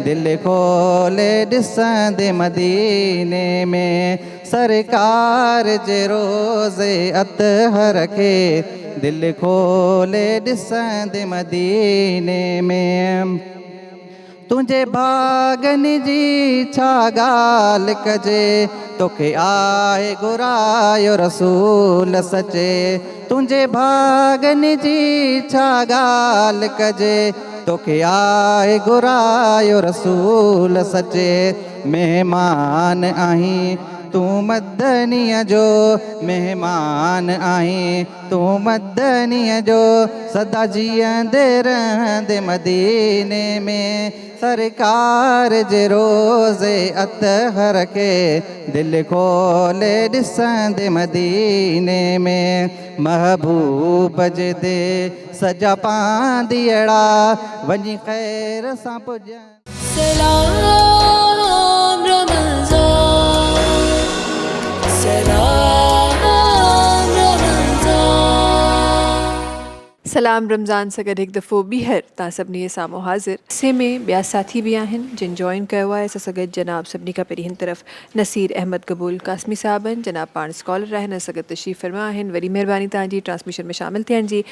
दिल खोले ॾिसंदे मदीने में, सरकार जे रोज़े अतहर खे दिल खोले ॾिसंदे मदीने में। तुंहिंजे भागनि जी छा ॻाल्हि कजे तोखे आहे घुरायो रसूल सचे तुंहिंजे भागनि जी छा ॻाल्हि कजे तोखे आहे घुरायो रसूल सचे महिमान आहीं तूं मदनीअ जो महिमान आहीं तूं मदनीअ जो सदा जीअंदे रहंदे मदीने में सरकार जे रोज़े अतहर खे दिलि खोले ॾिसंदे मदीने में महबूब जे दे सजा पांदी अहिड़ा वञी ख़ैर सां पुॼ سلام رمضان سلام رمضان सलाम रमज़ान सां गॾु हिकु दफ़ो ॿीहर तव्हां सभिनी जे साम्हूं हाज़िर से में ॿिया साथी बि आहिनि जिन जॉइन कयो आहे असां सां गॾु जनाब सभिनी खां पहिरीं हिन तरफ़ नसीर अहमद क़बूल कासमी साहब आहिनि जनाब पाण स्कॉलर आहिनि असां गॾु तशरीफ़ फरमा आहिनि वरी महिरबानी तव्हांजी ट्रांसमिशन में शामिल थियण जी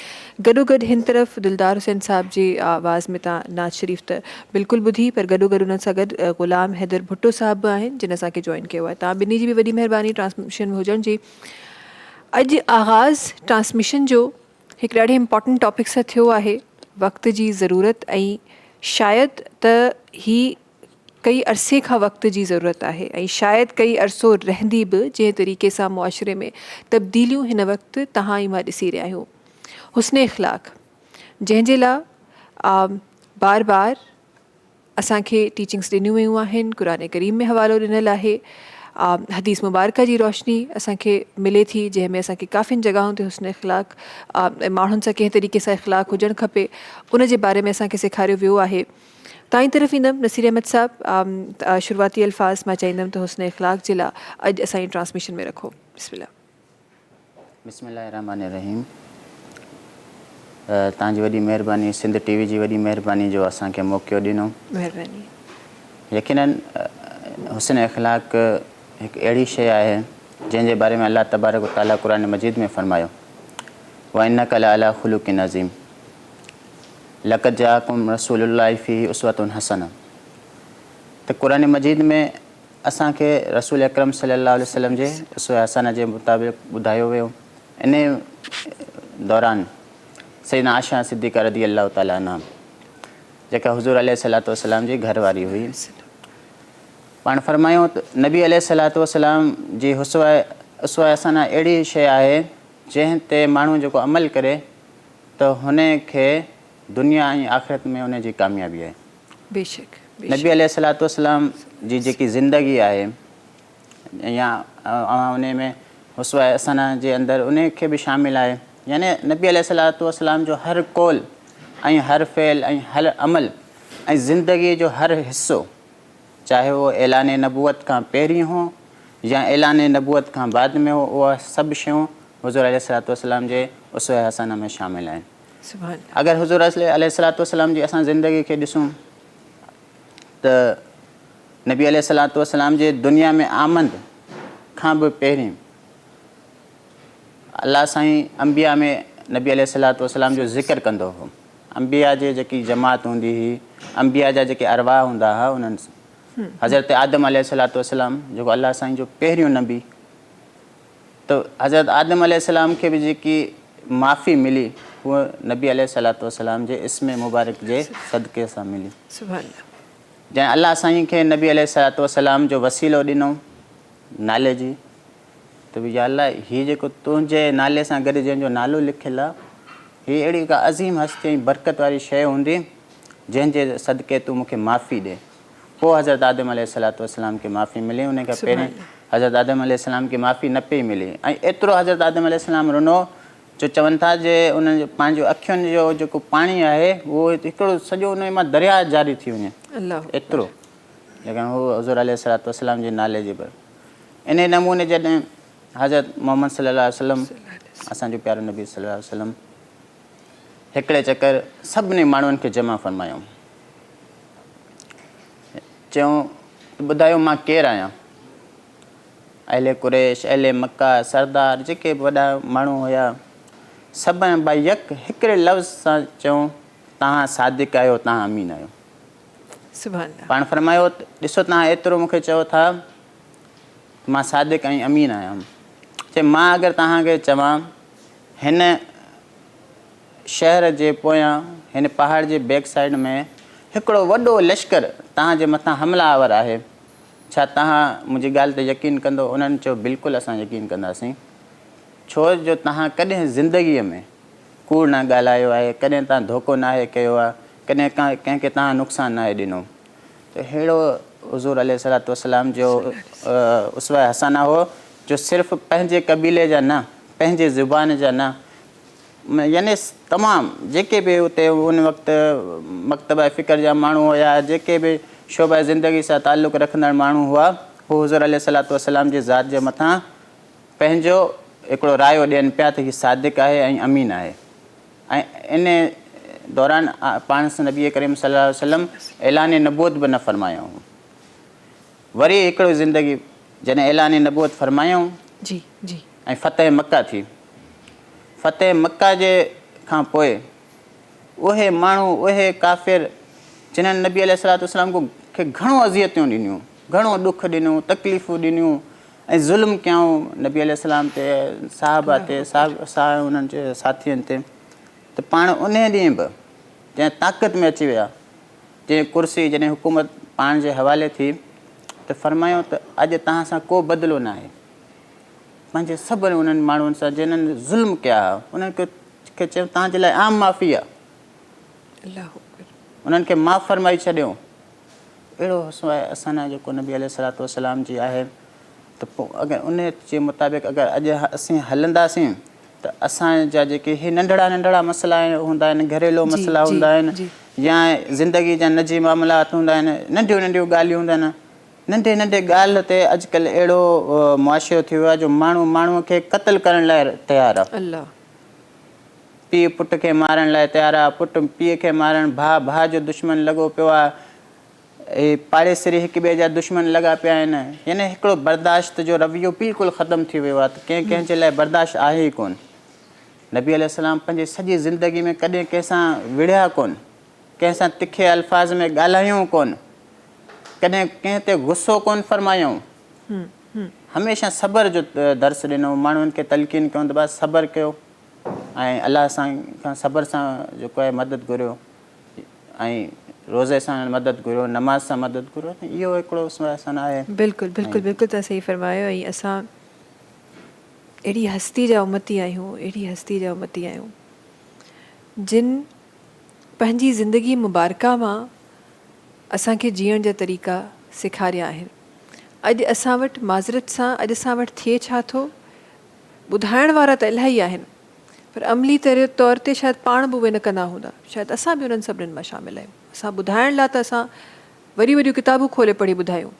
गॾोगॾु हिन तरफ़ दिलदार हुसैन साहब जी आवाज़ में तव्हां नाज़ शरीफ़ त बिल्कुलु ॿुधी पर गॾोगॾु उन्हनि सां गॾु ग़ुलाम हैदर भुट्टो साहब बि आहिनि जिन असांखे जॉइन कयो आहे तव्हां ॿिन्ही जी बि वॾी महिरबानी ट्रांसमिशन में हुजण जी अॼु आगाज़ ट्रांसमिशन जो हिकु ॾाढे इम्पॉर्टेंट टॉपिक सां थियो आहे वक़्त जी ज़रूरत ऐं शायदि त ही कई अरसे खां वक़्त जी ज़रूरत आहे ऐं शायदि कई अरसो रहंदी बि जंहिं तरीक़े सां मुआशरे में तब्दीलियूं हिन वक़्तु तव्हां ऐं मां ॾिसी रहिया आहियूं हुस्न इख़लाक़ जंहिंजे लाइ बार बार असांखे टीचिंग्स ॾिनियूं वियूं आहिनि क़ुर करीम में हवालो ॾिनल आहे हदीस मुबारक जी रोशनी असांखे मिले थी जंहिंमें असांखे काफ़ियुनि जॻहियुनि ते हुस्न इख़लाक़ माण्हुनि सां कंहिं तरीक़े सां इख़लाक़ हुजणु खपे उन जे बारे में असांखे सेखारियो वियो आहे तव्हांजी तरफ़ ईंदमि नसीर अहमद साहब शुरूआती अल्फाज़ मां चाहींदमि त हुस्न इख़लाक़ जे लाइ अॼु असांजी ट्रांसमिशन में रखो बिस्मिल्लाह बिस्मिल्लाहिर्रहमानिर्रहीम तव्हांजी वॾी महिरबानी सिंध टीवी जी वॾी महिरबानी जो असांखे मौक़ो ॾिनो महिरबानी यकीनन हुस्न इख़लाक़ हिकु अहिड़ी शइ आहे जंहिंजे बारे में अल्लाह तबारक व ताला क़ुर मजीद में फ़रमायो व इन्नक लअला ख़ुलुक़िन अज़ीम लक़द जाअकुम रसूलुल्लाहि फ़ीहि उस्वतुन हसना त क़ुर मजीद में असांखे रसूल अकरम सल्लल्लाहु अलैहि वसल्लम जे उसवा हसना जे मुताबिक़ ॿुधायो वियो इन दौरान सैयदना आयशा सिद्दीक़ा रज़ी अल्लाह ताला अन्हा जेका हुज़ूर अलैहिस्सलातु वस्सलाम जी घरवारी हुई पाण फरमायूं त नबी अलैहिस्सलातु वस्सलाम जी उसवा हसना अहिड़ी शइ आहे जंहिं ते माण्हू जेको अमल करे त हुन खे दुनिया ऐं आख़िरत में उन जी कामयाबी आहे बेशक नबी अलैहिस्सलातु वस्सलाम जी जेकी ज़िंदगी आहे या उन में उसवा हसना जे अंदरि उन खे बि शामिलु आहे यानी नबी अलैहिस्सलातु वस्सलाम जो हर कौल ऐं हर फ़इल ऐं हर अमल ऐं ज़िंदगीअ जो हर हिसो चाहे वो ऐलान नबूअत खां पहिरीं हो या ऐलान नबूअत खां बाद में हो उहा सभु शयूं हुज़ूर अलैहिस्सलातु वस्सलाम जे उसवा हसना में शामिलु आहिनि सुभान अगरि हुज़ूर अलैहिस्सलातु वस्सलाम जी असां ज़िंदगी खे ॾिसूं त नबी अलैहिस्सलातु वस्सलाम जे दुनिया में आमद खां बि पहिरीं अल्लाह साईं अंबिया में नबी अलैहिस्सलातु वस्सलाम जो ज़िक्र कंदो हो अंबिया जे जेकी जमात हूंदी हुई अंबिया जा जेके अरवाह हूंदा हुआ उन्हनि सां हज़रत आदम अलैहिस्सलातु वस्सलाम जेको अल्लाह साईं जो पहिरियों नबी त हज़रत आदम अलैहिस्सलाम खे बि जेकी माफ़ी मिली उहा नबी अलैहिस्सलातु वस्सलाम जे इस्म मुबारक जे सदक़े सां मिली सुभान जंहिं अल्लाह साईं खे नबी अलैहिस्सलातु वस्सलाम जो वसीलो ॾिनो नाले जी त भई या अल्लाह हीअ जेको तुंहिंजे नाले सां गॾु जंहिंजो नालो लिखियलु आहे हीअ अहिड़ी का अज़ीम हस्ती ऐं बरकत वारी शइ हूंदी जंहिंजे सदक़े तूं मूंखे माफ़ी ॾे पोइ हज़रत आदम अलैहिस्सलातु वस्सलाम खे माफ़ी मिली उन खां पहिरीं हज़रत आदम अलैहिस्सलाम खे माफ़ी न पई मिले ऐं एतिरो हज़रत आदम अलैहिस्सलाम रुनो जो चवनि था जे उन्हनि जो पंहिंजो अखियुनि जो जेको पाणी आहे उहो हिकिड़ो सॼो उन मां दरिया जारी थी वञे अल्लाह एतिरो लेकिन हू हज़ूर अलैहिस्सलातु वस्सलाम जे नाले जे पर इन नमूने जॾहिं हज़रत मोहम्मद सल्लल्लाहु अलैहि वसल्लम असांजो प्यारो नबी सल्लल्लाहु अलैहि वसल्लम हिकिड़े चकर सभिनी माण्हुनि खे जमा फ़रमायूं चयूं ॿुधायो मां केरु आहियां अहले कुरैश अहले मक्का सरदार जेके वॾा माण्हू हुया सभु भाई हिकिड़े लफ़्ज़ सां चयूं तव्हां सादिक़ आहियो तव्हां अमीन आहियो सुभान अल्लाह। पाण फरमायो ॾिसो तव्हां एतिरो मूंखे चओ था मां सादिक ऐं अमीन आहियां। चए मां अगरि तव्हांखे चवां हिन शहर जे पोयां हिन पहाड़ जे बैक साइड में हिकिड़ो वॾो लश्कर तव्हांजे मथां हमलावर आहे, छा तव्हां मुंहिंजी ॻाल्हि ते यकीन कंदो? उन्हनि चयो बिल्कुलु असां यकीन कंदासीं, छो जो तव्हां कॾहिं ज़िंदगीअ में कूड़ न ॻाल्हायो आहे, कॾहिं तव्हां धोखो न आहे कयो आहे, कॾहिं कंहिंखे तव्हां नुक़सानु न आहे ॾिनो। त अहिड़ो हुज़ूर अलैहिस्सलातु वस्सलाम जो उसवा हसना हो जो सिर्फ़ु पंहिंजे क़बीले जा न, पंहिंजे ज़ुबान जा न, यानी तमामु जेके बि उते उन वक़्तु मकतबा फ़िक्र जा माण्हू हुया, जेके बि शोबा ज़िंदगी सां ताल्लुक़ रखंदड़ माण्हू हुआ, हू हुज़ूर अलैहिस्सलातु वस्सलाम जे ज़ात जे मथां पंहिंजो हिकिड़ो रायो ॾियनि पिया त हीउ सादिक आहे ऐं अमीन आहे। ऐं इन दौरान पाण नबी करीम सल्लल्लाहु अलैहि वसल्लम ऐलान नबूवत बि न फरमायूं। वरी हिकिड़ो ज़िंदगी जॾहिं ऐलान नबूवत फरमायूं जी जी ऐं फ़तह मक्का थी, फ़तह मक्का जे खां पोइ उहे माण्हू, उहे काफ़िर जिन्हनि नबी अलैहिस्सलातु वस्सलाम खे घणो अज़ियतूं ॾिनियूं, घणो ॾुख ॾिनियूं, तकलीफ़ूं ॾिनियूं ऐं ज़ुल्म कयऊं नबी अलैहिस्सलाम ते, साहबा ते, उन्हनि जे साथियुनि ते, त पाण उन ॾींहुं बि जंहिं ताक़त में अची विया, जंहिं कुर्सी जॾहिं हुकूमत पाण जे हवाले थी, त फरमायूं त अॼु तव्हां सां को बदिलो न आहे। पंहिंजे सभु उन्हनि माण्हुनि सां जिन्हनि ज़ुल्म कया हुआ उन्हनि खे चयो तव्हांजे लाइ आम माफ़ी आहे, अल्लाह उन्हनि खे माफ़ फरमाई छॾियो। अहिड़ो सवाइ असांजा जेको नबी अलैहिस्सलातु वस्सलाम जी आहे, त पोइ अगरि उन जे मुताबिक़ अगरि अॼु असीं हलंदासीं त असांजा जेके इहे नंढड़ा नंढड़ा मसइला हूंदा आहिनि, घरेलू मसइला हूंदा आहिनि, या ज़िंदगी जा निजी मामलात हूंदा आहिनि, नंढियूं नंढियूं ॻाल्हियूं हूंदा आहिनि, नंढे नंढे ॻाल्हि ते अॼुकल्ह अहिड़ो मुआशिरो थी वियो आहे जो माण्हू माण्हूअ खे क़त्ल करण लाइ तयारु आहे। अल्लाह पीउ पुट खे मारण लाइ तयारु आहे, पुटु पीउ खे मारण, भाउ भाउ जो दुश्मन लॻो पियो आहे, पाड़ेसरी हिक ॿिए जा दुश्मन लॻा पिया आहिनि। यानी हिकिड़ो बर्दाश्त जो रवैयो बिल्कुलु ख़तमु थी वियो आहे, त कंहिंजे लाइ बर्दाश्त आहे ई कोन। नबी अलैहिस्सलाम पंहिंजी सॼी ज़िंदगी में कॾहिं कंहिंसां विढ़िया कोन, कंहिंसां तिखे अल्फाज़ में ॻाल्हायूं कोन, कॾहिं कंहिं ते गुस्सो कोन फरमायूं, हमेशह सब्र जो दर्स ॾिनो, माण्हुनि खे तलक़ीन कयूं त बसि सब्र कयो ऐं अलाह सां खां सब्र सां जेको आहे मदद घुरियो ऐं रोज़े सां मदद घुरियो, नमाज़ सां मदद घुरियो। त इहो हिकिड़ो असां आहे। बिल्कुलु बिल्कुलु बिल्कुलु तव्हां सही फरमायो। ऐं असां अहिड़ी हस्ती जा उमती आहियूं, अहिड़ी हस्ती जा उमती आहियूं जिन पंहिंजी ज़िंदगी मुबारका मां असांखे जीअण जा तरीक़ा सेखारिया आहिनि। अॼु असां वटि माज़रत सां अॼु असां वटि थिए छा थो, ॿुधाइण वारा त इलाही आहिनि, पर अमली तौर ते शायदि पाण बि उहे न कंदा हूंदा, शायदि असां बि उन्हनि सभिनीनि मां शामिलु आहियूं। असां ॿुधाइण लाइ त असां वरी वरियूं किताबूं खोले पढ़ी ॿुधायूं,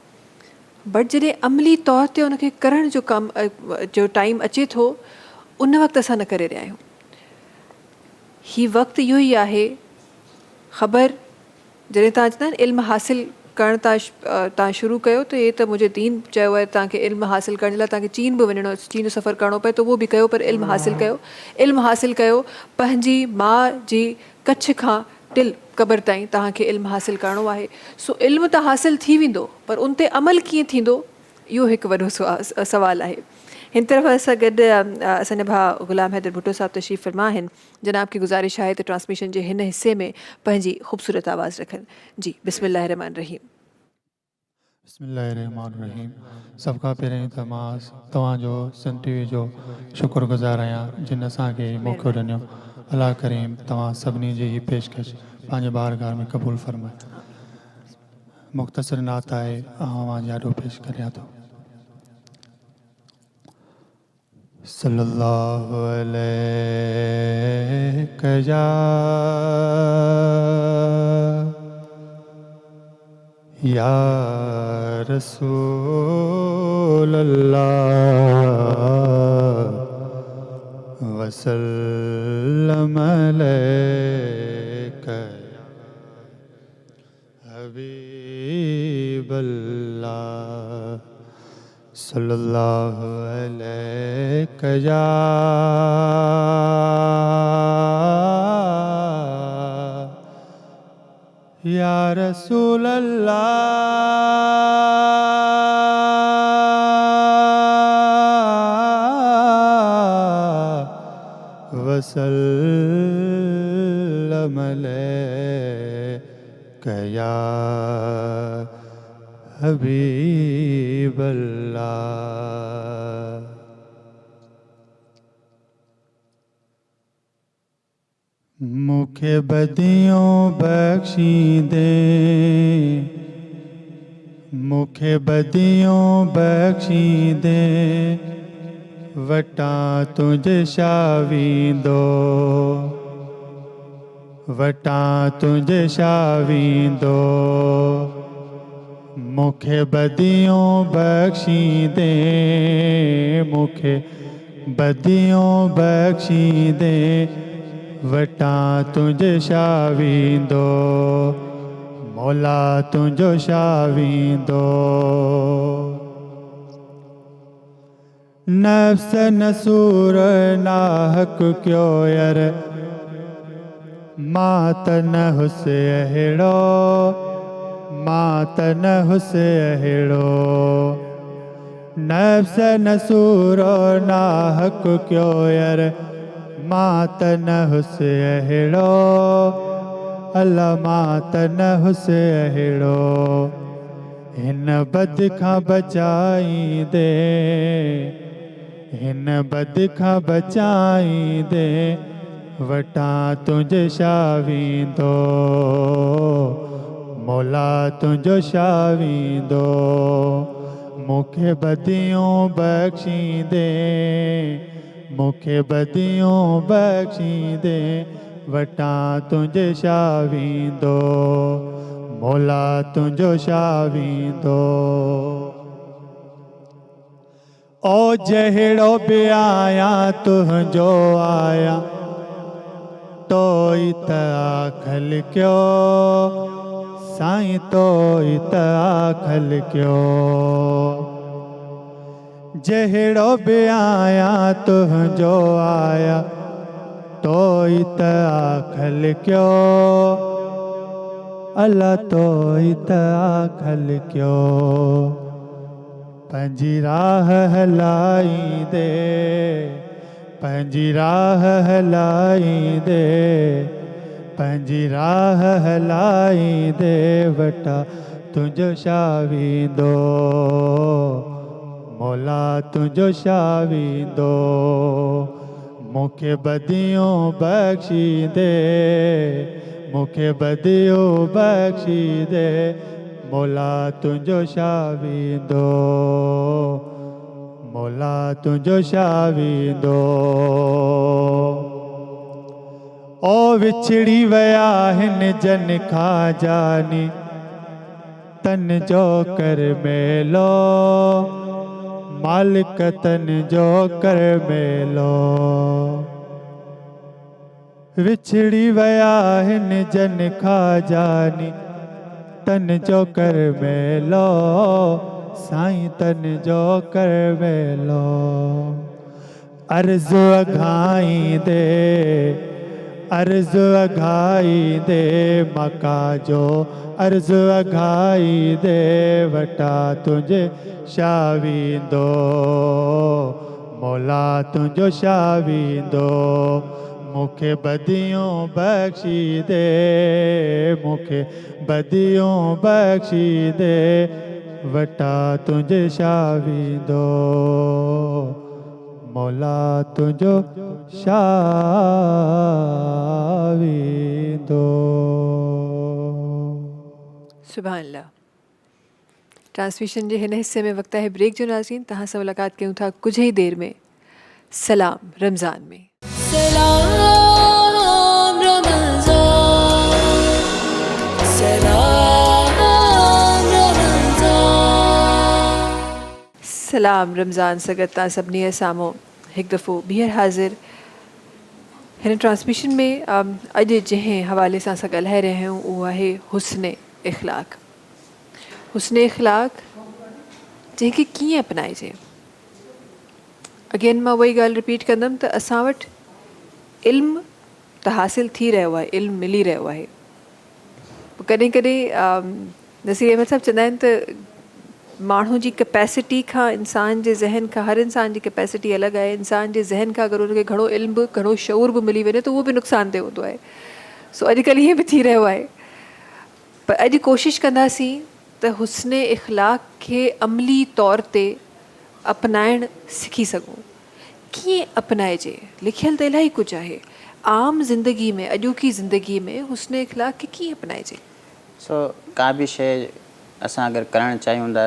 बट जॾहिं अमली तौर ते उनखे करण जो कमु जो टाइम अचे थो, उन वक़्तु असां न करे रहिया आहियूं। हीउ वक़्तु इहो ई आहे, ख़बर जॾहिं तव्हां चवंदा आहिनि इल्मु हासिलु करणु तव्हां शुरू कयो, त हे त मुंहिंजे दीन चयो आहे तव्हांखे इल्मु हासिलु करण लाइ तव्हांखे चीन बि वञिणो, चीन जो सफ़र करिणो पए, त उहो बि कयो, पर इल्मु हासिलु कयो। इल्मु हासिलु कयो, पंहिंजी माउ जी कच्छ खां टिल क़बर ताईं तव्हांखे इल्मु हासिलु करिणो आहे। सो इल्मु त हासिलु थी वेंदो, पर उन ते अमल कीअं थींदो, इहो हिकु वॾो सवालु आहे। हिन तरफ़ असां गॾु असांजा भाउ ग़ुलाम हैदर भुट्टो साहिबु तशरीफ़ फ़रमा आहिनि। जनाब की गुज़ारिश आहे त ट्रांसमिशन जे हिन हिस्से में पंहिंजी ख़ूबसूरत आवाज़ रखनि। जी बिस्मिल्लाह रहमान रहीम। बिस्मिल्लाहिर्रहमानिर्रहीम। सभ खां पहिरीं त मां तव्हांजो सन टीवी जो शुक्रगुज़ार आहियां जिन असांखे मौक़ो ॾिनो। अल्लाह करीम तव्हां सभिनी जी ही पेशकश पंहिंजे बारगाह में क़बूल फरमाए। मुख़्तसर नात आहे, आवां ॾाढो पेश करियां थो। सल्लल्लाहु अलैहि या रसूल अल्लाह वसल्लम अलैका या हबीब अल्लाह सल्लल्लाहु अलैका या या रसूल अल्लाह वसल्लम अलैका या हबीब अल्लाह। मुखे बदियों बख्शी दे, मुखे बदियों बख्शी दे, वटा तुझे शावींदो, वटा तुझे शावींदो। मुखे बदियों बख्शी दे, मुखे बदियों बख्शी दे, वटा तुझे शावींदो, मौला तुझो शावींदो। नफ्स नसूर नाहक क्यों यर, मात न हुसे अहिड़ो, मात न हुसे अहिड़ो। नफ्स नसूर नाहक क्यों यर, मात न हुसे अहिड़ो, अल्लाह मात न हुसे अहिड़ो। हिन बद खां बचाईंदे, हिन बद खां बचाईंदे, वटा तुझे शावींदो, मौला तुझो शावींदो। मुखे बदियों बख्शींदे, मुखे बदियों बख्शींदे, वटा तुझे शावींदो, मौला तुझो शावींदो। ओ जहिड़ो बि आया तुंहिंजो आया, तोई त आखल क्यो, साईं तोई त आखल क्यो। जहिड़ो बि आया तुंहिंजो आया, तोई त आखल क्यो, अल्लाह तोई त आखल क्यो। पंहिंजी राह हलाईंदे, पंहिंजी राह हलाईंदे, पंहिंजी राह हलाईंदे, वटा तुझो शावींदो, मौला तुझो शावींदो। मुखे बदियों बख्शी दे, मुखे बदियों बख्शी दे, मौला तुझो शावींदो, मौला तुझो शावींदो। ओ विछड़ी वया हिन जन खां जानी, तन जो कर मेलो, मालिक तन जो कर मेलो। विछड़ी वया हिन जन खां जानी, तन जो कर मेलो, साईं तन जो कर मेलो। अर्ज़ अघाईंदे, अर्ज़ अघाईंदे, मका जो अर्ज़ अघाईंदे, वटा तुझे शावींदो, मौला तुझो शावींदो। मुखे बदियों बख्शी दे, मुखे बदियों बख्शी दे, वटा तुझे शावींदो, मौला तुझो शावींदो। सुभान अल्लाह। ट्रांसमिशन जे हिन हिस्से में वक्त है ब्रेक जो नाज़रीन, तहां सां मुलाक़ात कयूं था कुछ ही देर में सलाम रमज़ान में। सलाम रमज़ान, सलाम रमज़ान। सलाम रमज़ान सगता सभिनी साम्हूं हिकु दफ़ो ॿीहर हाज़िर हिन ट्रांसमिशन में। अॼु जंहिं हवाले सां असां ॻाल्हाए रहिया आहियूं उहो आहे हुस्न इख़लाक़। हुस्न इख़लाक़ जंहिंखे कीअं अपनाइजे। अगेन मां उहा ई ॻाल्हि रिपीट कंदमि त असां वटि इल्मु त हासिलु थी रहियो आहे, इल्मु मिली रहियो आहे, कॾहिं कॾहिं नसीर अहमद साहब चवंदा आहिनि त माण्हू जी कैपेसिटी खां इंसान जे ज़हन खां, हर इंसान जी कैपेसिटी अलॻि आहे, इंसान जे ज़हन खां अगरि उनखे घणो इल्म बि घणो शऊर बि मिली वञे त उहो बि नुक़सानदेह हूंदो आहे. सो अॼुकल्ह ईअं बि थी रहियो आहे. पर अॼु कोशिशि कंदासीं त हुस्न इख़लाक़ खे अमली तौर ते अपनाइणु सिखी सघूं. कीअं अपनाइजे? लिखियलु त इलाही कुझु आहे. आम ज़िंदगी में, अॼोकी ज़िंदगी में हुस्न इख़लाक़ खे कीअं अपनाइजे? का बि शइ असां अगरि करणु चाहियूं था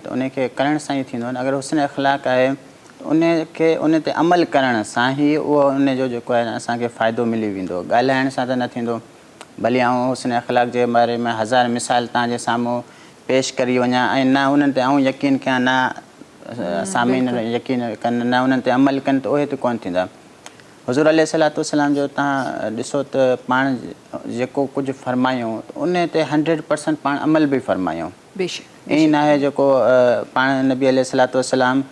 त उनखे करण सां ई थींदो. अगरि हुस्न इख़लाक़ आहे त उनखे उन ते अमल करण सां ई उहो उनजो जेको आहे असांखे फ़ाइदो मिली वेंदो. ॻाल्हाइण सां त न थींदो. भली आउं हुस्न इख़लाक़ जे बारे में हज़ार मिसाल तव्हांजे साम्हूं पेश करी वञा ऐं न उन्हनि ते आउं यकीन कयां, न सामीन यकीन कनि, न उन्हनि ते अमल कनि, त उहे त कोन्ह थींदा. हुज़ूर अलैहिस्सलाम जो तव्हां ॾिसो त पाण जेको कुझु फ़रमायूं उन ते 100% पाण अमल बि फ़रमायूं. ईअं न आहे जेको पाण नबी अलैहिस्सलाम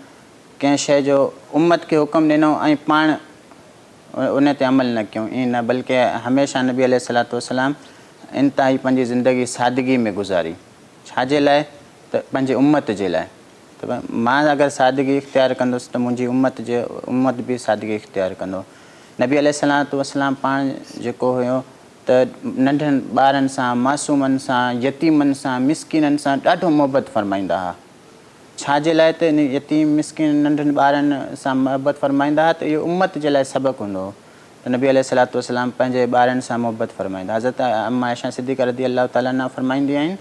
कंहिं शइ जो उम्मत खे हुकुम ॾिनो ऐं पाण उन ते अमल न कयूं. ईअं न, बल्कि हमेशह नबी अलैहिस्सलाम इंतिहाई पंहिंजी ज़िंदगी सादगी में गुज़ारी. छाजे लाइ? त पंहिंजे उम्मत जे लाइ. त मां अगरि सादगी इख़्तियार कंदुसि त मुंहिंजी उम्मत बि सादगी इख़्तियार कंदो. नबी अलैहिस्सलाम पाण जेको हुयो त नंढनि ॿारनि सां, मासूमनि सां, यतीमनि सां, मिसकिननि सां ॾाढो मोहबत फ़रमाईंदा हुआ. छाजे लाइ? त इन यतीम मिसकिन नंढनि ॿारनि सां मोहबत फ़रमाईंदा हुआ त इहो उम्मत जे लाइ सबक़ु हूंदो हो. त नबी अलैहिस्सलाम पंहिंजे ॿारनि सां मोहबत फ़रमाईंदा. हज़रत अम्मा आयशा सिद्दीक़ा रज़ी अल्लाह ताला अन्हा फ़रमाईंदियूं आहिनि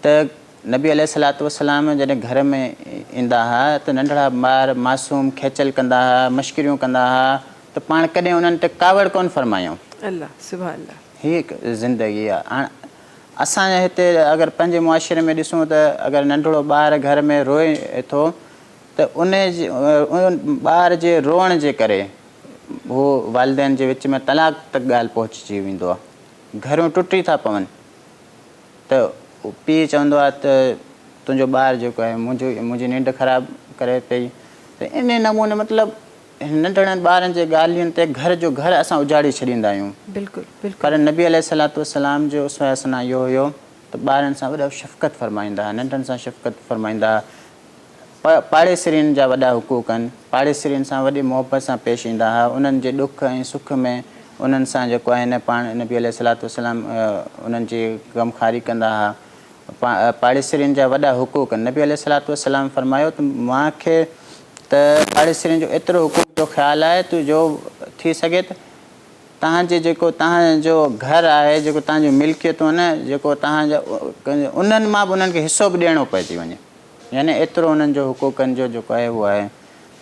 त नबी अलैहिस्सलाम जॾहिं घर में ईंदा हुआ त नंढड़ा ॿार मासूम खेचल कंदा हुआ, मश्किरियूं कंदा हुआ, त पाण कॾहिं उन्हनि ते कावड़ कोन्ह फ़रमायूं. अल्लाह सुभान अल्लाह. हीअ हिकु ज़िंदगी आहे. हाणे असांजे हिते अगरि पंहिंजे मुआशिरे में ॾिसूं त अगरि नंढड़ो ॿार घर में रोए थो त उन ॿार जे रोअण जे करे उहो वालिदैन जे विच में तलाक तक ॻाल्हि पहुची वेंदो आहे. घरूं टुटी था पवनि त पीउ चवंदो आहे त तुंहिंजो ॿारु जेको आहे मुंहिंजी निंड ख़राबु करे पई. त इन नमूने मतिलबु नंढड़नि ॿारनि जे ॻाल्हियुनि ते घर असां उजाड़ी छॾींदा आहियूं. पर नबी अलैहिस्सलाम जो उसवा हसना इहो हुयो त ॿारनि सां वॾा शफ़क़त फ़रमाईंदा हुआ, नंढनि सां शफ़क़त फ़रमाईंदा हुआ. पाड़ेसरीनि जा वॾा हुक़ूक़ आहिनि, पाड़ेसरीनि सां वॾी मोहबत सां पेश ईंदा हुआ. उन्हनि जे ॾुख ऐं सुख में उन्हनि सां जेको आहे न पाण नबी अलैहिस्सलाम उन्हनि जी ग़मख़ारी कंदा हुआ. पाड़ेसरीनि जा वॾा हुक़ूक़ आहिनि. नबी अलैहिस्सलाम फ़रमायो त मूंखे त पाड़ेसरीनि जो एतिरो हुक़ूक़ जो ख़्यालु आहे त जो थी सघे त तव्हांजो घरु आहे, जेको तव्हांजो मिल्कियतूं आहिनि, जेको तव्हांजा उन्हनि मां बि उन्हनि खे हिसो बि ॾियणो पइजी वञे. यानी एतिरो उन्हनि जो हुक़ूक़नि जो जेको आहे उहो आहे.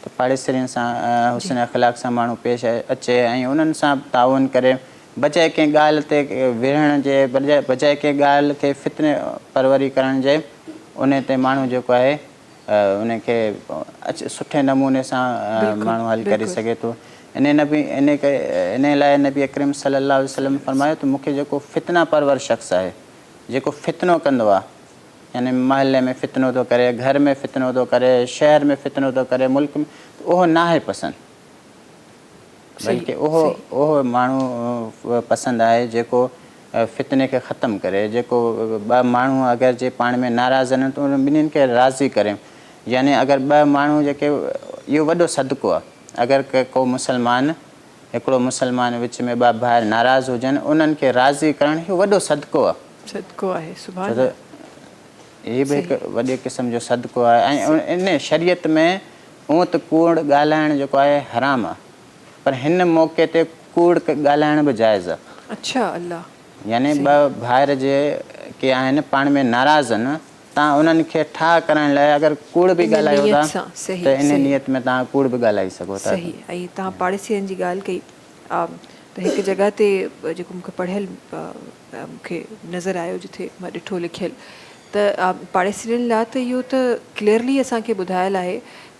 त पाड़ेसरीनि सां हुस्न इख़लाक़ सां माण्हू पेश अचे ऐं उन्हनि सां ताउन करे, बजाए कंहिं ॻाल्हि ते विढ़ण जे, बजाए कंहिं ॻाल्हि खे फितने परवरी करण जे, उन ते माण्हू जेको आहे उनखे सुठे नमूने सां माण्हू हल करे सघे थो. इन लाइ नबी अकरम सल्लल्लाहु अलैहि वसल्लम फ़रमायो त मूंखे जेको फितना परवर शख़्स आहे, जेको फितनो कंदो आहे, यानी महले में फितनो थो करे, घर में फितनो थो करे, शहर में फितनो थो करे, मुल्क में, उहो न आहे पसंदि. बल्कि उहो माण्हू पसंदि आहे जेको फितने खे ख़तमु करे, जेको ॿ माण्हू अगरि जे पाण में नाराज़ आहिनि त उन ॿिन्हिनि खे राज़ी करे. यानी अगरि ॿ माण्हू जेके, इहो वॾो सदको आहे. अगरि को हिकिड़ो मुसलमान विच में ॿ भाइर नाराज़ हुजनि, उन्हनि खे राज़ी करणु इहो वॾो सदको आहे. हीअ बि हिकु वॾे क़िस्म जो सदको आहे. ऐं इन शरीयत में हूअं त कूड़ ॻाल्हाइणु जेको आहे हराम आहे, पर हिन मौक़े ते कूड़ ॻाल्हाइण बि जाइज़ आहे. अच्छा अल्लाह. यानी ॿ भाइर के आहिनि पाण में नाराज़ आहिनि, तव्हां उन्हनि खे ठाह करण लाइ अगरि कूड़ बि ॻाल्हायो था त इन नियत में तव्हां कूड़ बि ॻाल्हाए सघो था. सही. ऐं तव्हां पाड़ेसियुनि जी ॻाल्हि कई त हिकु जॻह ते जेको मूंखे पढ़ियलु मूंखे नज़र आयो, जिथे मां ॾिठो लिखियलु, त पाड़ेसियुनि लाइ त इहो त क्लियरली असांखे ॿुधायलु आहे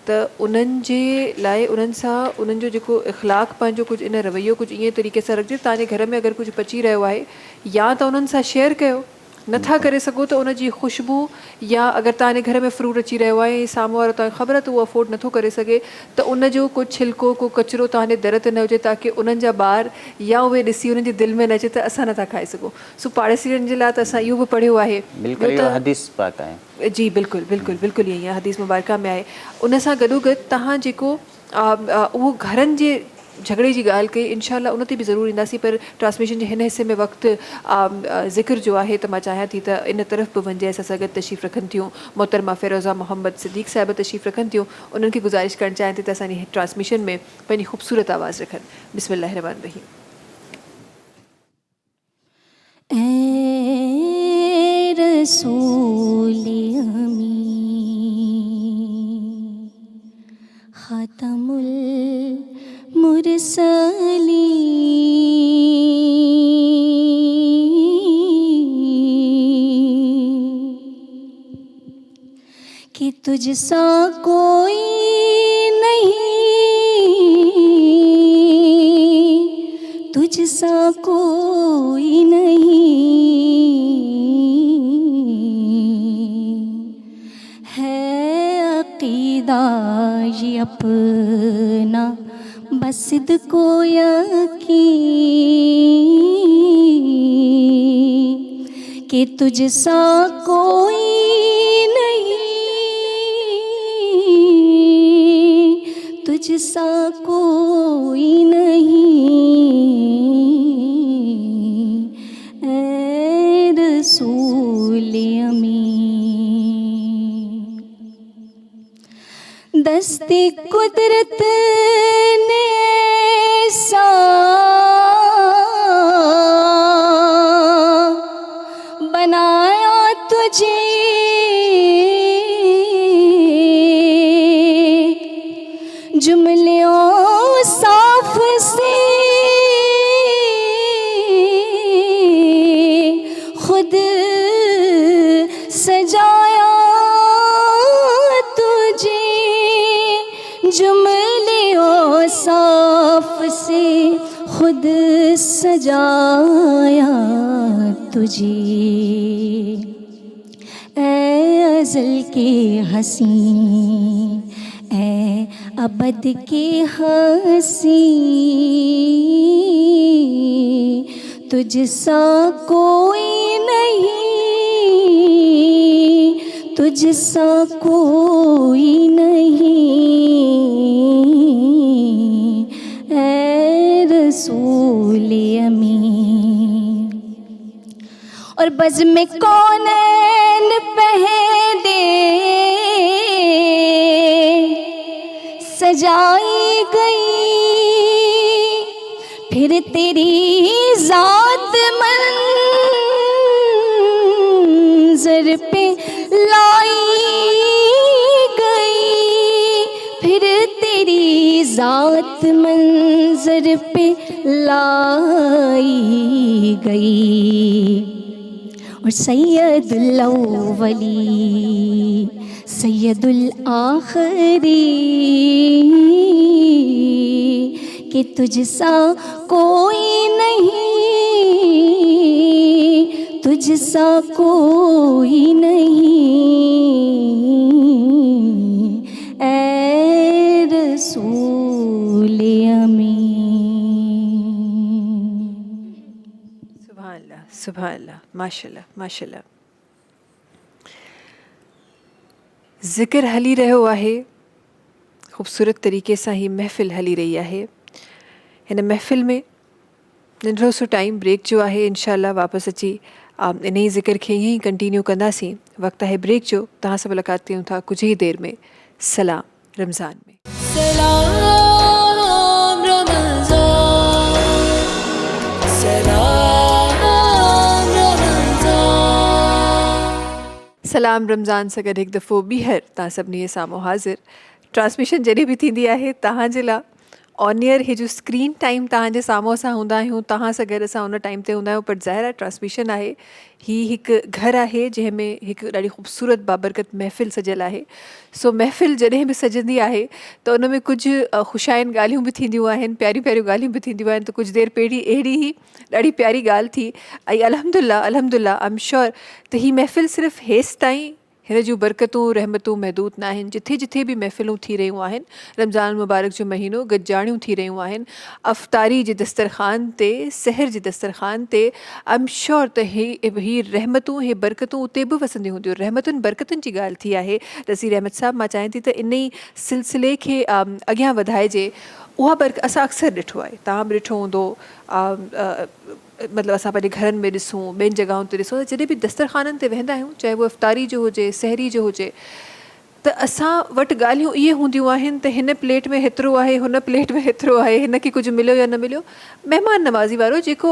त उन्हनि जे लाइ उन्हनि सां उन्हनि जो जेको इख़लाक़ पंहिंजो कुझु इन रवैयो कुझु ईअं तरीक़े सां रखिजे. तव्हांजे घर में अगरि कुझु पची रहियो आहे या त उन्हनि सां शेयर कयो, नथा करे सघो त उन जी ख़ुशबू या अगरि तव्हांजे घर में फ्रूट अची रहियो आहे ऐं साम्हूं वारो तव्हांखे ख़बर आहे त उहो अफोर्ड नथो करे सघे त उन जो को छिलको को कचिरो तव्हांजे दर ते न हुजे ताकी उन्हनि जा ॿार या उहे ॾिसी उन्हनि जे दिलि में न अचे त असां नथा खाई सघूं. सो पाड़ेसीरनि जे लाइ त असां इहो बि पढ़ियो आहे. बिल्कुलु इहो हदीस पाक आहे. जी बिल्कुलु बिल्कुलु बिल्कुलु ईअं आहे, हदीस मुबारका में आहे. उन सां गॾोगॾु तव्हां जेको उहो घरनि जे झगड़े जी ॻाल्हि कई, इनशाला उन ते बि ज़रूरु ईंदासीं, पर ट्रांसमिशन जे हिन हिसे में वक़्तु ज़िक्र जो आहे त मां चाहियां थी त इन तरफ़ बि वञे. असां सां गॾु तशरीफ़ रखनि थियूं मोहतरमा फ़िरोज़ा मोहम्मद सिद्दीक़ साहिब तशरीफ़ रखनि थियूं. उन्हनि खे गुज़ारिश करणु चाहियां थी त असांजी ट्रांसमिशन में पंहिंजी ख़ूबसूरत आवाज़ रखनि. बिस्मिल्लाहिर रहमानिर रहीम. ऐ रसूल अमीन खातमुल मुरसलीन कि तुझसा कोई नहीं, तुझसा कोई नहीं है अक़ीदा ये अपना बसिद को यकीन कि तुझसा कोई नहीं, तुझसा कोई नहीं ऐ रसूल अमीन. दस्ते कुदरत ने ऐसा बनाया तुझे जुमलों साफ से खुद सजाया तुझे, जुमलों साफ से खुद सजाया तुझे. ऐ अज़ल के हसीन ऐ अबद के हसी तुझसा कोई नहीं, तुझसा कोई नहीं ऐ रसूल अमीन. और बज़ में कौनैन पहले सजाई गई, फिर तेरी ज़ात मंज़र पे लाई गई, फिर तेरी ज़ात मंज़र पे लाई गई. और सैयदुल अव्वली सैयदुल आखिरी कि तुझसा कोई नहीं, तुझसा कोई नहीं ऐ रसूल अमीन. सुभान अल्लाह सुभान अल्लाह, माशाल्लाह माशाल्लाह. ज़िक्र हली रहियो आहे, ख़ूबसूरत तरीक़े सां ही महफ़िल हली रही आहे. हिन महफ़िल में नंढड़ो सो टाइम ब्रेक जो आहे. इंशाअल्लाह वापसि अची इन ई ज़िक्र खे ईअं ई कंटिन्यू कंदासीं. वक़्तु आहे ब्रेक जो. तव्हां सां मुलाक़ात कयूं था कुझु ई देरि में. सलाम रमज़ान में. सलाम रमज़ान, सलाम रमज़ान. सलाम रमज़ान सां गॾु हिकु दफ़ो ॿीहर तव्हां सभिनी जे साम्हूं हाज़िर. ट्रांसमिशन जॾहिं बि थींदी आहे तव्हां जे लाइ ऑनियर हे जो स्क्रीन टाइम तव्हांजे साम्हूं असां हूंदा आहियूं, तव्हां सां गॾु असां उन टाइम ते हूंदा आहियूं, बट ज़ाहिर आहे ट्रांसमिशन आहे, हीअ हिकु घरु आहे जंहिंमें हिकु ॾाढी ख़ूबसूरत बाबरकत महफ़िल सजियल आहे. सो महफ़िल जॾहिं बि सजंदी आहे त उन में कुझु ख़ुशाइनि ॻाल्हियूं बि थींदियूं आहिनि, प्यारियूं प्यारियूं ॻाल्हियूं बि थींदियूं आहिनि. त कुझु देरि पहिरीं अहिड़ी ई ॾाढी प्यारी ॻाल्हि थी, ऐं अल्हम्दुलिल्लाह आई एम श्योर त हीअ महफ़िल सिर्फ़ु हेसि ताईं हिन जूं बरकतूं रहमतूं महदूद न आहिनि. जिथे जिथे बि महफ़िलूं थी रहियूं आहिनि, रमज़ान मुबारक जो महीनो, गॾिजाणियूं थी रहियूं आहिनि, अफ़तारी जे दस्तरख़ान ते, सहर जे दस्तरख़ान ते, आई एम श्योर त ही रहमतूं, हे बरकतूं उते बि वसंदियूं हूंदियूं. रहमतुनि बरकतुनि जी ॻाल्हि थी आहे. नसीर अहमद साहब, मां चाहियां थी त इन ई सिलसिले खे अॻियां वधाइजे. उहा असां अक्सर ॾिठो आहे, तव्हां बि ॾिठो हूंदो, मतिलबु असां पंहिंजे घरनि में ॾिसूं, ॿियनि जॻहियुनि ते ॾिसूं, जॾहिं बि दस्तरख़ाननि ते वेंदा आहियूं, चाहे उहो अफ़तारी जो हुजे, सहरी जो हुजे, त असां वटि ॻाल्हियूं इहे हूंदियूं आहिनि त हिन प्लेट में हेतिरो आहे, हुन प्लेट में हेतिरो आहे, हिनखे कुझु मिलियो या न मिलियो. महिमान नवाज़ी वारो जेको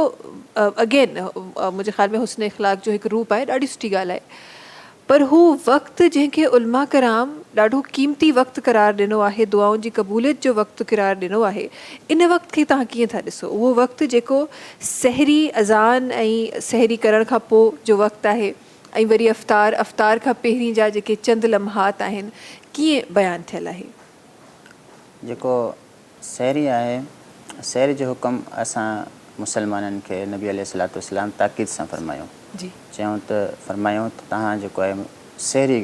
अगेन मुंहिंजे ख़्याल में हुस्न इख़्लाक़ जो हिकु रूप आहे, ॾाढी सुठी ॻाल्हि आहे. पर हू वक़्तु जंहिंखे उलमा कराम ॾाढो क़ीमती वक़्तु क़रार ॾिनो आहे, दुआउनि जी क़बूलियत जो वक़्तु क़रार ॾिनो आहे, इन वक़्त खे तव्हां कीअं था ॾिसो? उहो वक़्तु जेको सहरी अज़ान ऐं सहरी करण खां पोइ जो वक़्तु आहे, ऐं वरी अफ़तार खां पहिरीं जा जेके चंद लम्हात आहिनि, कीअं बयानु थियल आहे? जेको सहरी आहे, सहरी जो हुकुम असां मुसलमाननि खे नबी अलैहिस्सलातु वस्सलाम ताक़ीद सां फरमायूं. जी, चयूं त फरमायूं त तव्हां जेको आहे सहरी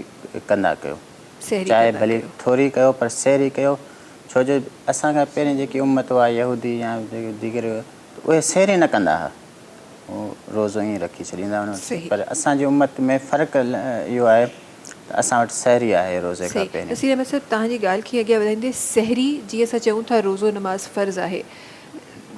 कंदा कयो, सहरी चाहे कंदा भली कयो. थोरी कयो पर सहरी कयो. छो जो असांखां पहिरीं जेकी उम्मत हुआ यहूदी या दीगर, उहे सहरी न कंदा हुआ, उहो रोज़ो ईअं रखी छॾींदा हुआ. पर असांजी उम्मत में फ़र्क़ु इहो आहे त असां वटि सहरी आहे रोज़े खां पहिरीं. नसीर अहमद साहिबु, तव्हांजी ॻाल्हि खे अॻियां वधाईंदे, सहरी जीअं असां चऊं था रोज़ो नमाज़ फ़र्ज़ु आहे,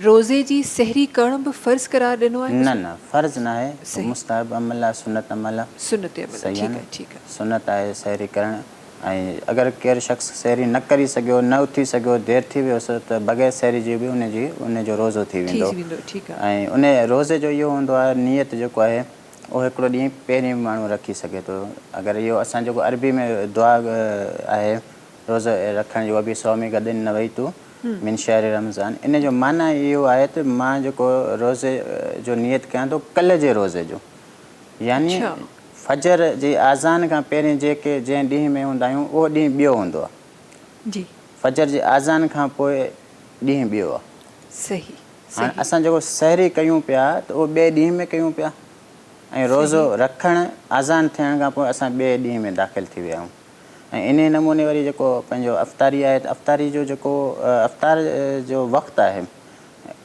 रोज़े जी सहरी करण बि फ़र्ज़ु क़रार ॾिनो आहे? न फ़र्ज़ु न आहे, मुस्ताहब अमल आहे, सुनत अमल आहे. सुनत अमल, सही आहे न? ठीकु आहे. सुनत आहे सहरी करणु. ऐं अगरि केरु शख़्स सहरी न करे सघियो, न उथी सघियो, देरि थी वियोसि, त बग़ैर सहरी जी बि उनजो रोज़ो थी वेंदो. ठीकु आहे. ऐं उन रोज़े जो इहो हूंदो आहे, नियत जेको आहे उहो हिकिड़ो ॾींहुं पहिरीं माण्हू रखी सघे थो. अगरि इहो असां जेको अरबी में दुआ आहे रोज़ो रखण जो, अबी सौमी गदिन न वई तूं मिन शहर रमज़ान, इन जो माना इहो आहे त मां जेको रोज़े जो नियत कयां थो कल्ह जे रोज़े जो, यानी फजर जी आज़ान खां पहिरीं जंहिं ॾींहं में हूंदा आहियूं उहो ॾींहुं ॿियो हूंदो आहे. जी, फजर जी आज़ान खां पोइ ॾींहुं ॿियो आहे. सही. हाणे असां जेको सहरी कयूं पिया त उहो ॿिए ॾींहं में कयूं पिया, ऐं रोज़ो रखणु आज़ान थियण खां पोइ असां ॿिए ॾींहं में दाख़िल थी विया आहियूं. ऐं इन नमूने वरी जेको पंहिंजो अफ़तारी आहे, त अफ़तारी जो जेको अफ़तार जो वक़्तु आहे,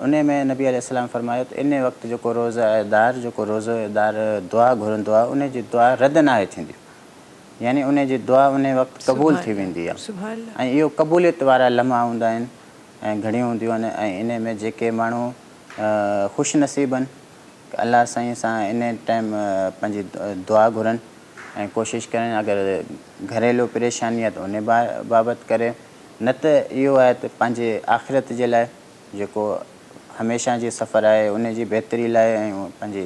उन में नबी अलैहिस्सलाम फरमायो त इन वक़्तु जेको रोज़ेदार दुआ घुरंदो आहे, उन जी दुआ रद्द न आहे थींदी, यानी उन जी दुआ उन वक़्तु क़बूल थी वेंदी आहे. ऐं इहो क़बूलियत वारा लम्हा हूंदा आहिनि ऐं घणियूं हूंदियूं आहिनि. ऐं इन में जेके माण्हू ख़ुशि नसीब आहिनि, अलाह साईं सां इन टाइम पंहिंजी दुआ घुरनि ऐं कोशिशि कनि. अगरि घरेलू परेशानी आहे त उन बाबति करे, न त इहो आहे त पंहिंजे आख़िरत जे लाइ जेको हमेशह जी सफ़र आहे उन जी बहितरी लाइ ऐं पंहिंजी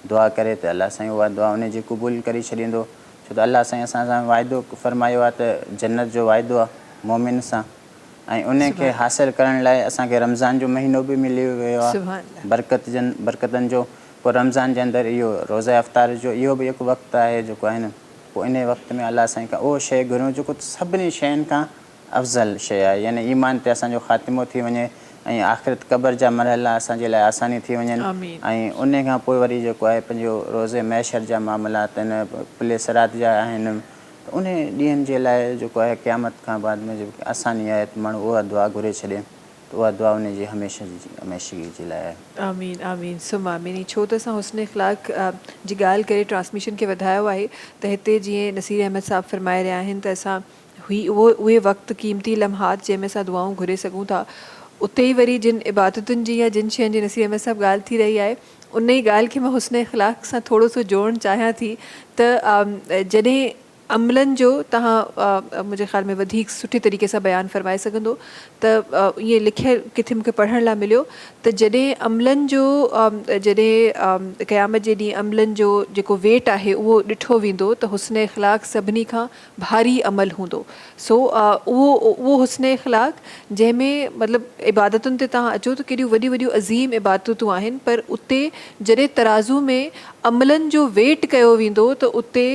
दुआ करे त अलाह साईं उहा दुआ उन जी क़बूल करे छॾींदो. छो त अलाह साईं असां सां वाइदो फरमायो आहे त जन्नत जो वाइदो आहे मोमिन सां, ऐं उन खे हासिलु करण लाइ असांखे रमज़ान जो महीनो बि मिली वियो आहे बरकतनि जो. पोइ रमज़ान जे अंदरि इहो रोज़ा अफ़तार जो इहो बि हिकु वक़्तु आहे जेको आहे न, पोइ इन वक़्त में अलाह साईं खां उहो शइ घुरूं जेको सभिनी शयुनि खां अफ़ज़ल शइ आहे, यानी ईमान ते असांजो ख़ात्मो थी वञे ऐं आख़िरत क़बर जा मरहला असांजे लाइ आसानी थी वञनि. ऐं उन खां पोइ वरी जेको आहे पंहिंजो रोज़े मैशर जा मामलात आहिनि, पुले सरात जा आहिनि, त उन ॾींहंनि जे लाइ जेको आहे क़यामत खां बाद में जेकी आसानी आहे त माण्हू उहा दुआ घुरे छॾे, त उहा दुआ उन जी हमेशगी जे लाइ आहे. आमीन आमीन सुम आमीन. छो त असां हुस्न इख़्लाक़ जी ॻाल्हि करे ट्रांसमिशन खे वधायो आहे, त हिते जीअं नसीर अहमद साहब फरमाए रहिया आहिनि त असां उहे वक़्तु क़ीमती लम्हात जंहिंमें असां दुआऊं घुरे सघूं था, उते ई वरी जिन इबादतुनि जी या जिन शयुनि जी नसीर अहमद साहब ॻाल्हि थी रही आहे, उन ई ॻाल्हि खे मां हुस्न इख़्लाक़ सां थोरो सो जोड़णु चाहियां थी. त जॾहिं अमलनि जो तव्हां मुंहिंजे ख़्याल में वधीक सुठे तरीक़े सां बयानु फ़रमाए सघंदो त ईअं लिखियलु किथे मूंखे पढ़ण लाइ मिलियो त जॾहिं अमलनि जो जॾहिं क़यामत जे ॾींहुं अमलनि जो जेको वेट आहे उहो ॾिठो वेंदो त हुस्न इख़लाक़ सभिनी खां भारी अमल हूंदो. सो उहो हुस्न इख़लाक़ जंहिंमें मतिलबु इबादतुनि ते तव्हां अचो त केॾियूं वॾियूं वॾियूं अज़ीम इबादतूं आहिनि, पर उते जॾहिं तराज़ू में अमलनि जो वेट कयो वेंदो त उते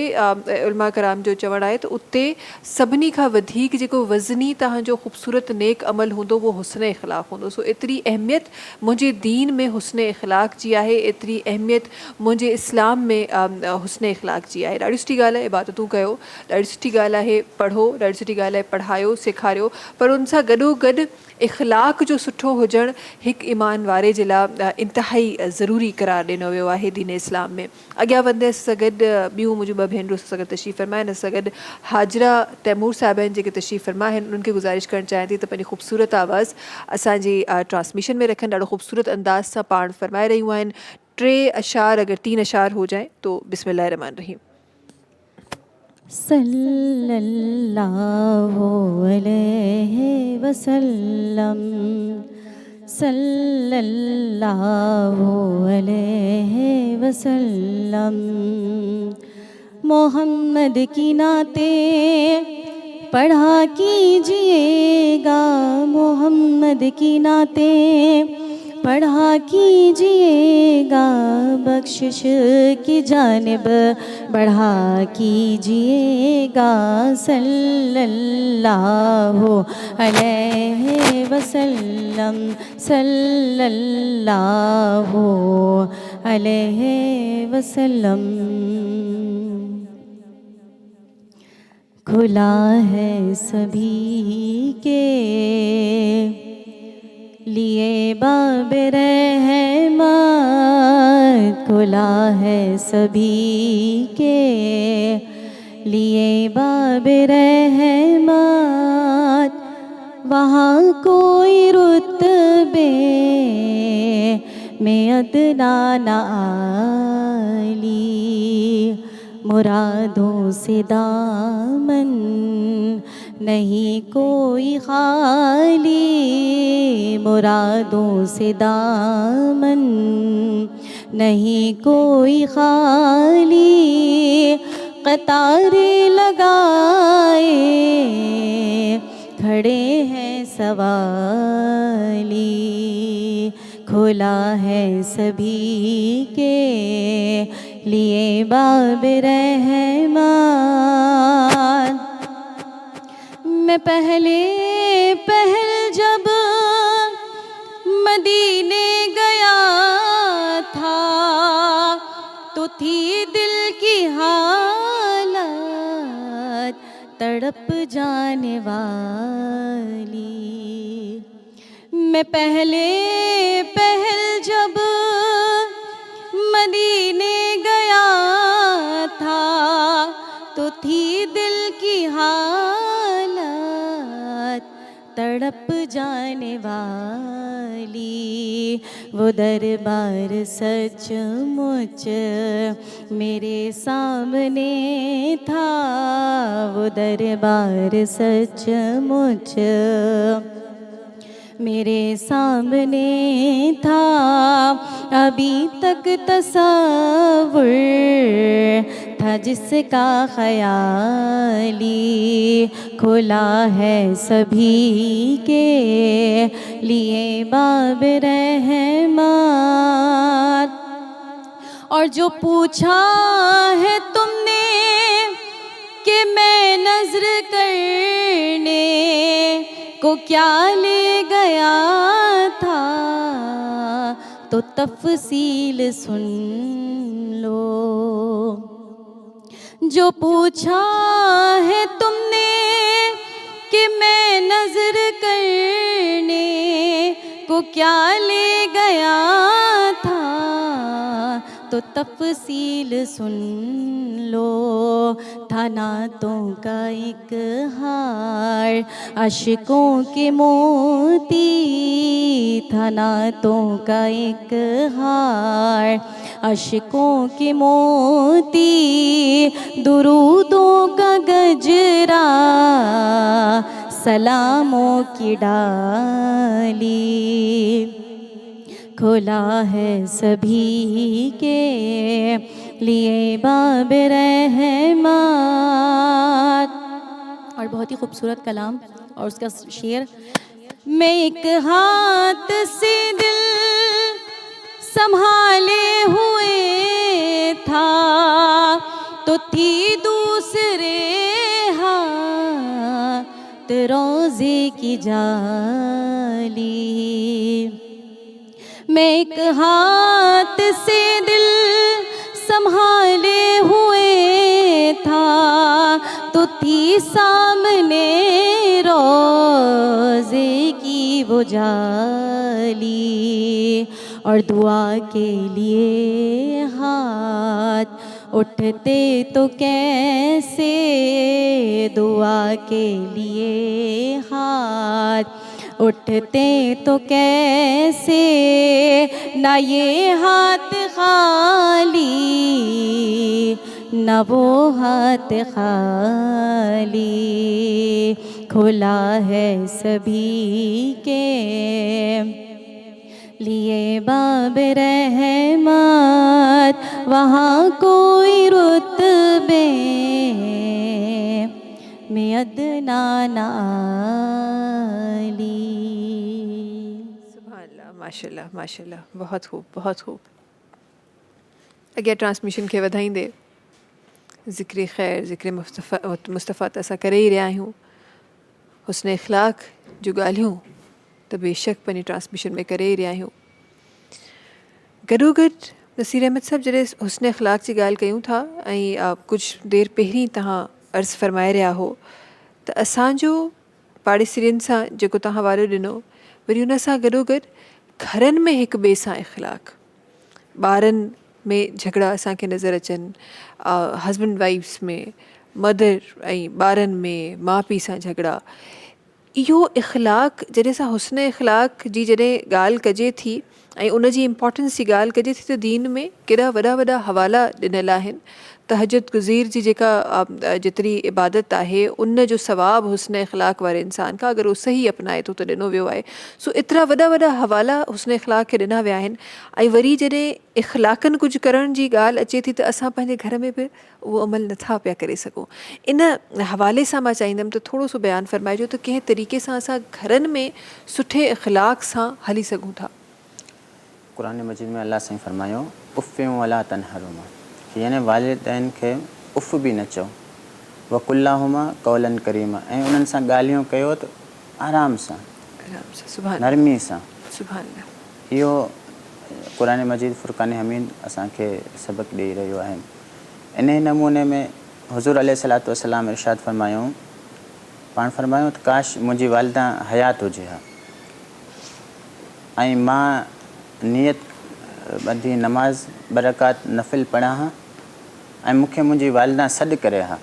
उलमा कराम जो चवणु आहे त उते सभिनी खां वधीक जेको वज़नी तव्हांजो ख़ूबसूरत नेक अमल हूंदो उहो हुस्न इख़लाक़ हूंदो. सो एतिरी अहमियत मुंहिंजे दीन में हुस्न इख़लाक़ जी आहे, एतिरी अहमियत मुंहिंजे इस्लाम में हुस्न इख़लाक़ जी आहे. ॾाढी सुठी ॻाल्हि आहे इबादतूं कयो, ॾाढी सुठी ॻाल्हि आहे पढ़ो, ॾाढी सुठी ॻाल्हि आहे पढ़ायो सेखारियो, पर उन सां गॾोगॾु इख़लाक़ जो सुठो हुजणु हिकु ईमान वारे जे लाइ इंतिहाई ज़रूरी क़रार ॾिनो वियो आहे दीन इस्लाम में. अॻियां वधंदे सां गॾु ॿियूं मुंहिंजूं ॿ भेनरूं सां गॾु तशरीफ़ फ़रमाइनि, असां गॾु हाजरा तैमूर साहिबा आहिनि जेके तशरीफ़ फ़रमा आहिनि. उन्हनि खे गुज़ारिश करणु चाहियां थी त पंहिंजी ख़ूबसूरत आवाज़ असांजी ट्रांसमिशन में रखनि. ॾाढो ख़ूबसूरत अंदाज़ सां पाण फ़रमाए रहियूं आहिनि. 3 अशार अगरि 3 अशार हो जाए तो बिस्मिल्लाह रहमान रहीम. सल्लल्लाहु अलैहि वसल्लम, सल्लल्लाहु अलैहि वसल्लम. मोहम्मद की नाते पढ़ा कीजिएगा, मोहम्मद की नाते पढ़ा कीजिएगा, बख्शिश की जानिब बढ़ा कीजिएगा. सल्लल्लाहु अलैहि वसल्लम, सल्लल्लाहु अलैहि वसल्लम. खुला है सभी के लिए बाब रहमत, खुला है सभी के लिए बाब रहमत. वहाँ कोई रुतबे में अदना न आली, मुरादों से दामन नहीं कोई खाली, मुरादों से दामन नहीं कोई खाली. कतारे लगाए खड़े हैं सवाली, खुला है सभी के लिए बाब रहमान. मैं पहल जब मदीने गया था तो थी दिल की हालत तड़प जाने वाली. मैं पहल जब मदीने गया था तो थी दिल की हालत तड़प जाने वाली. वो दरबार सचमुच मेरे सामने था, वो दरबार सचमुच मेरे सामने था. अभी तक तसव्वुर था जिसका ख़याली, खुला है सभी के लिए बाब रहमत. और जो पूछा है तुमने कि मैं नज़र करने को क्या ले गया था, तो तफसील सुन लो. जो पूछा है तुमने कि मैं नज़र करने को क्या ले गया था, तो तफसील सुन लो. था नातों का एक हार अशकों के मोती, था नातों का एक हार अशकों के मोती दुरूदों का गजरा सलामों की डाली खोला है सभी के लिए बाब रहमत। और बहुत ही खूबसूरत कलाम और उसका शेर। मैं एक हाथ से दिल संभाले हुए था तो थी दूसरे हाथ रोज़े की जाली। मैं एक हाथ से दिल संभाले हुए था तो थी सामने रोज़े की वो जाली। और दुआ के लिए हाथ उठते तो कैसे, दुआ के लिए हाथ उठते तो कैसे, ना ये हाथ खाली ना वो हाथ खाली, खुला है सभी के लिए बाब रहमत। वहाँ कोई रुतबे में अदना ना आली। सुभान अल्लाह, माशाल्लाह माशाल्लाह, बहुत खूब बहुत खूब। अॻियां ट्रांसमिशन खे वधाईंदे ज़िक्र ख़ैर ज़िक्र मुस्तफ़ा त असां करे ई रहिया आहियूं। हुस्न इख़लाक़ जूं ॻाल्हियूं त बेशक पंहिंजी ट्रांसमिशन में करे ई रहिया आहियूं। गॾोगॾु नसीर अहमद साहिबु जॾहिं हुस्न इख़लाक़ जी ॻाल्हि कयूं था ऐं कुझु देरि पहिरीं तव्हां अर्ज़ु फ़रमाए रहिया हो त असांजो पाड़ेसिरियुनि सां जेको तव्हां हवालो ॾिनो, वरी उन सां गॾोगॾु घरनि में हिक ॿिए सां इख़लाक़, ॿारनि में झगड़ा असांखे नज़र अचनि, हस्बैंड वाइफ्स में, मदर ऐं ॿारनि में, माउ पीउ सां झगड़ा। इहो इख़लाक़ जॾहिं असां हुस्न इख़लाक़ जी जॾहिं ॻाल्हि कजे थी ऐं उन जी इम्पोर्टेंस जी ॻाल्हि कजे थी त दीन में केॾा वॾा वॾा हवाला ॾिनल आहिनि। तहजद गुज़ीर जी जेका जेतिरी इबादत आहे उन जो सवाबु हुस्न इख़लाक़ वारे इंसान खां अगरि उहो सही अपनाए थो त ॾिनो वियो आहे। सो एतिरा वॾा वॾा हवाला हुस्न इख़लाक़ खे ॾिना विया आहिनि। ऐं वरी जॾहिं इख़लाक़नि कुझु करण जी ॻाल्हि अचे थी त असां पंहिंजे घर में बि उहो अमल नथा पिया करे सघूं। इन हवाले सां मां चाहींदमि त थोरो सो बयानु फ़रमाइजो त कंहिं तरीक़े सां असां घरनि में सुठे इख़लाक़ सां हली सघूं था। क़ुरान मजीद में अल्लाह साईं फरमायो उफ़्फ़ियूं वला तनहरुमा, यानी वालिदैन खे उफ़ बि न चओ, वकुल्लाहुमा क़ौलन करीमा, ऐं उन्हनि सां ॻाल्हियूं कयो त आराम सां नरमी सां। इहो क़ुरान मजीद फ़ुरक़ान हमीद असांखे सबक़ु ॾेई रहियो आहे। इन नमूने में हुज़ूर अलैहिस्सलातु वस्सलाम इरशाद फरमायूं, पाण फरमायूं त काश मुंहिंजी वालिदा हयात हुजे हा ऐं मां नियत ॿधी नमाज़ बरक़ात नफ़िल पढ़ा हा ऐं मूंखे मुंहिंजी वालिदा सॾु करे हा,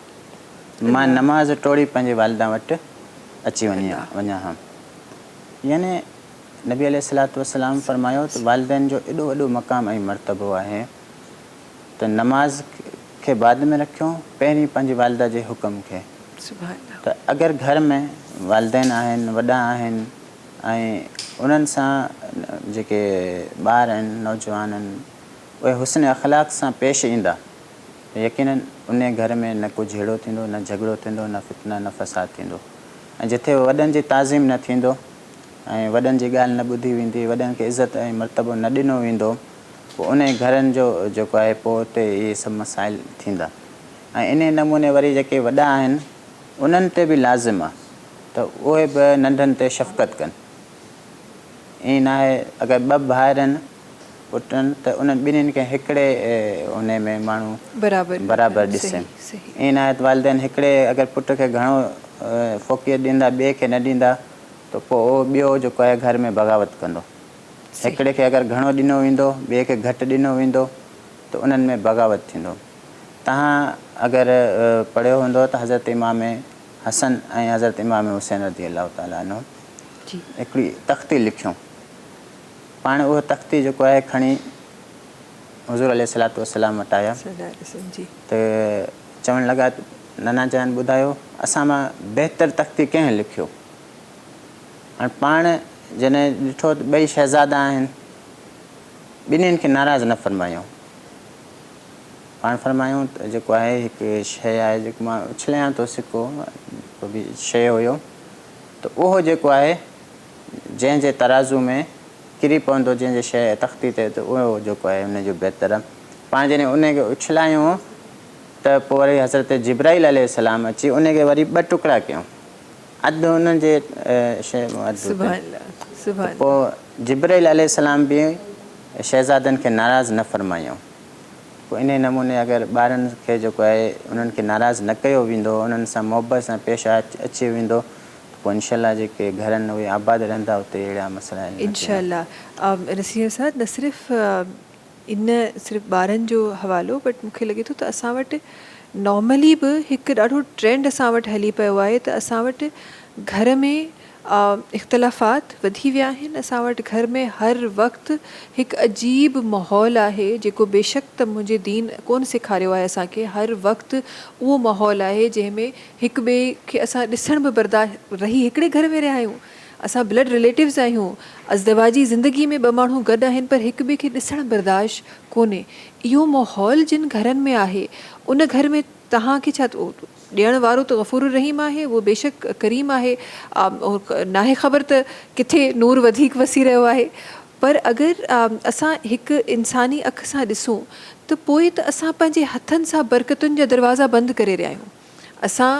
मां नमाज़ टोड़ी पंहिंजे वालिदा वटि अची वञा हा। यानी नबी अलैहिस्सलातु वस्सलाम फरमायो त वालिदैन जो एॾो वॾो मक़ाम ऐं मर्तबो आहे त नमाज़ खे बाद में रखियो, पहिरीं पंहिंजी वालिदा जे हुकुम खे। त अगरि घर में वालिदैन आहिनि, वॾा आहिनि ऐं उन्हनि सां जेके ॿार आहिनि, नौजवान आहिनि, उहे हुस्न अख़लाक़ सां पेश ईंदा, यकीनन उन घर में न को झेड़ो थींदो, न झगड़ो थींदो, न फितना, न फ़साद थींदो। ऐं जिथे वॾनि जी ताज़ीम न थींदो ऐं वॾनि जी ॻाल्हि न ॿुधी वेंदी, वॾनि खे इज़त ऐं मर्तबो न ॾिनो वेंदो, पोइ उन घरनि जो जेको आहे पोइ उते इहे सभु मसाइल थींदा। ऐं इन नमूने वरी जेके वॾा आहिनि उन्हनि ते बि लाज़िम आहे त उहे बि नंढनि ते शफ़क़त कनि। ईअं न आहे अगरि ॿ भाइर आहिनि पुटनि त उन्हनि ॿिन्हिनि खे हिकिड़े उन में माण्हू बराबरि ॾिसे। ईअं न आहे त वालिदैन हिकिड़े अगरि पुट खे घणो फ़ोक़ियत ॾींदा, ॿिए खे न ॾींदा त पोइ उहो ॿियो जेको आहे घर में बग़ावत कंदो। हिकिड़े खे अगरि घणो ॾिनो वेंदो, ॿिए खे घटि ॾिनो वेंदो त उन्हनि में बग़ावत थींदो। तव्हां अगरि पढ़ियो हूंदो त हज़रत इमाम हसन ऐं हज़रत इमाम हुसैन रज़ी अलाह ताला अन्हु हिकिड़ी तख़्ती लिखियूं। पाण उहा तख़्ती जेको आहे खणी हुज़ूर अलैहिस्सलातु वस्सलाम वटि आया जी त चवणु लॻा नाना जान ॿुधायो असां मां बहितर तख़्ती कंहिं लिखियो। हाणे पाण जॾहिं ॾिठो त ॿई शहज़ादा आहिनि, ॿिन्हिनि खे नाराज़ न फ़रमायूं। पाण फ़रमायूं त जेको आहे हिकु शइ आहे जेको मां उछलियां थो सिक्को, को बि शइ हुयो त उहो जेको आहे जंहिंजे तराज़ू में किरी पवंदो, जंहिंजे शइ तख़्ती ते, त उहो जेको आहे उनजो बहितर आहे। पाण जॾहिं उनखे उछलायूं त पोइ वरी हज़रत जिब्राइल अलैहिस्सलाम अची उनखे वरी ॿ टुकड़ा कयूं, अधु उन्हनि जे शइ में अधु। पोइ जिब्राइल अलैहिस्सलाम बि शहज़ादनि खे नाराज़ न फ़रमायूं। पोइ इन नमूने अगरि ॿारनि खे जेको आहे उन्हनि खे नाराज़ न कयो वेंदो, उन्हनि सां मुहबत सां पेश अची वेंदो, पोइ इंशाअल्लाह जेके घर आहिनि उहे आबाद रहंदा, उते अहिड़ा मसइला आहिनि इंशाअल्लाह। नसीर साहब, न सिर्फ़ ॿारनि जो हवालो, बट मूंखे लॻे थो त असां वटि नॉर्मली बि हिकु ॾाढो ट्रेंड असां वटि हली पियो आहे त असां वटि घर में इख़्तिलाफ़ात वधी विया आहिनि। असां वटि घर में हर वक़्तु हिकु अजीब माहौल आहे जेको बेशक त मुंहिंजे दीन कोन सेखारियो आहे असांखे। हर वक़्तु उहो माहौल आहे जंहिंमें हिकु ॿिए खे असां ॾिसण बि बर्दाश्त, रही हिकिड़े घर में रहिया आहियूं, असां ब्लड रिलेटिव्स आहियूं, अज़दवाजी ज़िंदगी में ॿ माण्हू गॾु आहिनि, पर हिकु ॿिए खे ॾिसणु बर्दाश्त कोन्हे। इहो माहौल जिन घरनि में आहे उन घर में तव्हांखे छा ॾियण वारो त गफ़ूर रहीम आहे, उहो बेशक करीम आहे, नाहे ख़बर त किथे नूर वधीक वसी रहियो आहे। पर अगरि असां हिकु इंसानी अख सां ॾिसूं त पोइ त असां पंहिंजे हथनि सां बरकतुनि जा दरवाज़ा बंदि करे रहिया आहियूं। असां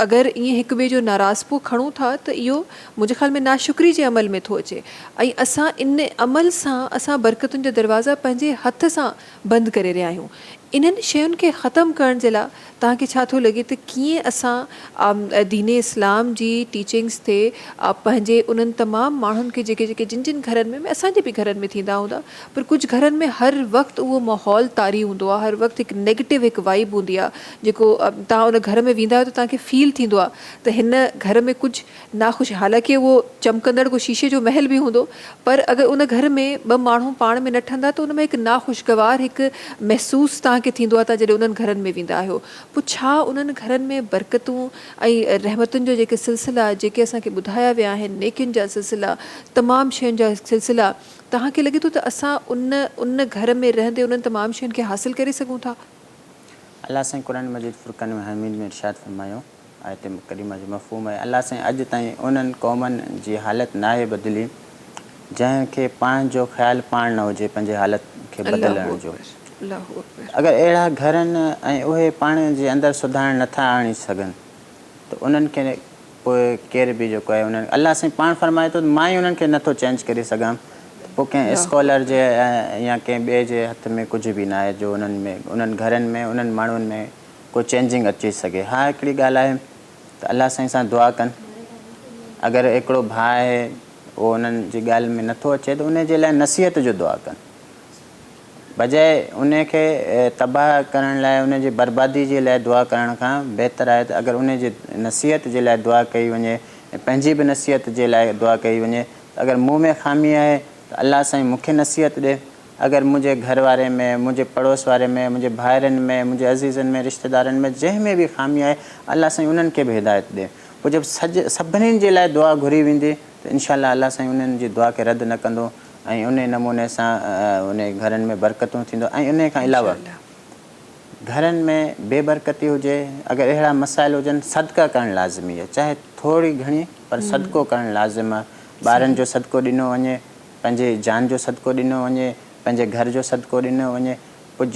अगरि ईअं हिकु ॿिए जो नाराज़पो खणूं था त इहो मुंहिंजे ख़्याल में नाशुक्री जे अमल में थो अचे, ऐं असां इन अमल सां असां बरकतुनि जा दरवाज़ा पंहिंजे हथ सां बंदि करे रहिया आहियूं। इन्हनि शयुनि खे ख़तमु करण जे लाइ तव्हांखे छा थो लॻे त कीअं असां दीन इस्लाम जी टीचिंग्स ते पंहिंजे उन्हनि तमामु माण्हुनि खे जेके जिन जिन घरनि में असांजे बि घरनि में थींदा हूंदा, पर कुझु घरनि में हर वक़्तु उहो माहौल तारी हूंदो आहे, हर वक़्तु हिकु नेगेटिव हिकु वाइब हूंदी आहे, जेको तव्हां उन घर में वेंदा आहियो त तव्हांखे फील थींदो आहे त हिन घर में कुझु नाख़ुशि, हालांकि उहो चमकंदड़ को शीशे जो महल बि हूंदो, पर अगरि उन घर में ॿ माण्हू पाण में न ठहंदा त उन में हिकु नाख़ुशगवार हिकु महसूसु तव्हांखे थींदो आहे तव्हां जॾहिं उन्हनि घरनि में वेंदा आहियो। पोइ छा उन्हनि घरनि में बरकतूं ऐं रहमतुनि जो जेके सिलसिला जेके असांखे ॿुधाया विया आहिनि, नेकियुनि जा सिलसिला, तमामु शयुनि जा सिलसिला, तव्हांखे लॻे थो त असां उन घर में रहंदे उन्हनि तमामु शयुनि खे हासिलु करे सघूं था? अल्लाह साईं क़ुर मजीद फुरक़ान हमीद में इरशाद फरमायो, आयत करीमा जो मफ़हूम आहे, अल्लाह साईं अॼु ताईं उन्हनि क़ौमनि जी हालत नाहे बदिली जंहिंखे पाण जो ख़्यालु पाण न हुजे पंहिंजे हालत खे बदिलण जो। अगरि अहिड़ा घरनि ऐं उहे पाण जे अंदरि सुधार नथा आणे सघनि त उन्हनि खे पोइ केर बि जेको आहे उन्हनि, अल्लाह साईं पाण फरमाए थो मां ई उन्हनि खे नथो चेंज करे सघां, पोइ कंहिं स्कॉलर जे या कंहिं ॿिए जे हथ में कुझु बि न आहे जो उन्हनि में उन्हनि घरनि में उन्हनि माण्हुनि में को चेंजिंग अची सघे। हा, हिकिड़ी ॻाल्हि आहे त अल्लाह साईं सां दुआ कनि, अगरि हिकिड़ो भाउ आहे उहो उन्हनि जी ॻाल्हि में नथो अचे त उनजे लाइ नसीहत जो दुआ कनि, बजाए उनखे तबाह करण लाइ उनजी बर्बादी जे लाइ दुआ करण खां बहितर आहे त अगरि उनजी नसीहत जे लाइ दुआ कई वञे, पंहिंजी बि नसीहत जे लाइ दुआ कई वञे, अगरि मूं में ख़ामी आहे त अल्लाह साईं मूंखे नसीहत ॾे, अगरि मुंहिंजे घर वारे में, मुंहिंजे पड़ोस वारे में, मुंहिंजे भाइरनि में, मुंहिंजे अज़ीज़नि में, रिश्तेदारनि में, जंहिं में बि ख़ामी आहे अल्लाह साईं उन्हनि खे बि हिदायत ॾे। पोइ जब सभिनीनि जे लाइ दुआ घुरी वेंदी त इनशाअल्लाह अल्लाह साईं उन्हनि जी दुआ खे रद्द न कंदो ऐं उन नमूने सां उन घरनि में बरकतूं थींदो। ऐं उन खां अलावा घरनि में बेबरकती हुजे, अगरि अहिड़ा मसाइल हुजनि, सदका करणु लाज़िमी आहे, चाहे थोरी घणी पर सदको करणु लाज़िम आहे। ॿारनि जो सदको ॾिनो वञे, पंहिंजे जान जो सदको ॾिनो वञे, पंहिंजे घर जो सदको ॾिनो वञे, पोइ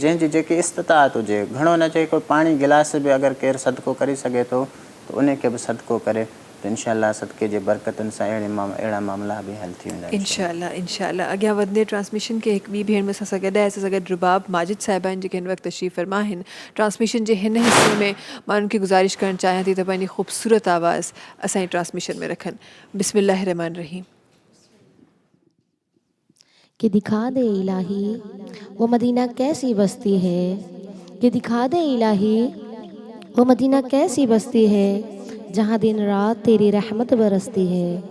जंहिंजी जेकी इस्तिताअत हुजे, घणो न चए कोई पाणी गिलास बि अगरि केरु सदको करे सघे थो त उनखे बि सदको करे त इनशाअल्लाह सदके जे बरकतुनि सां अहिड़ा मामला बि हल थी वेंदा इंशाअल्लाह। अॻियां वधंदे ट्रांसमिशन खे हिकु ॿी भेण में असां सां गॾु आहे, असां सां गॾु रुबाब माजिद साहिबा आहिनि जेके हिन वक़्तु तशरीफ़ फरमा आहिनि। ट्रांसमिशन जे हिन हिसे में मां उन्हनि खे गुज़ारिश करणु चाहियां थी त पंहिंजी ख़ूबसूरत आवाज़ असांजी ट्रांसमिशन में रखनि। बिस्मिल्लाह रहमान रहीम। कि दिखा दे इलाही वो मदीना कैसी बस्ती है, कि दिखा दे इलाही वो मदीना कैसी बस्ती है जहाँ दिन रात तेरी रहमत बरसती है।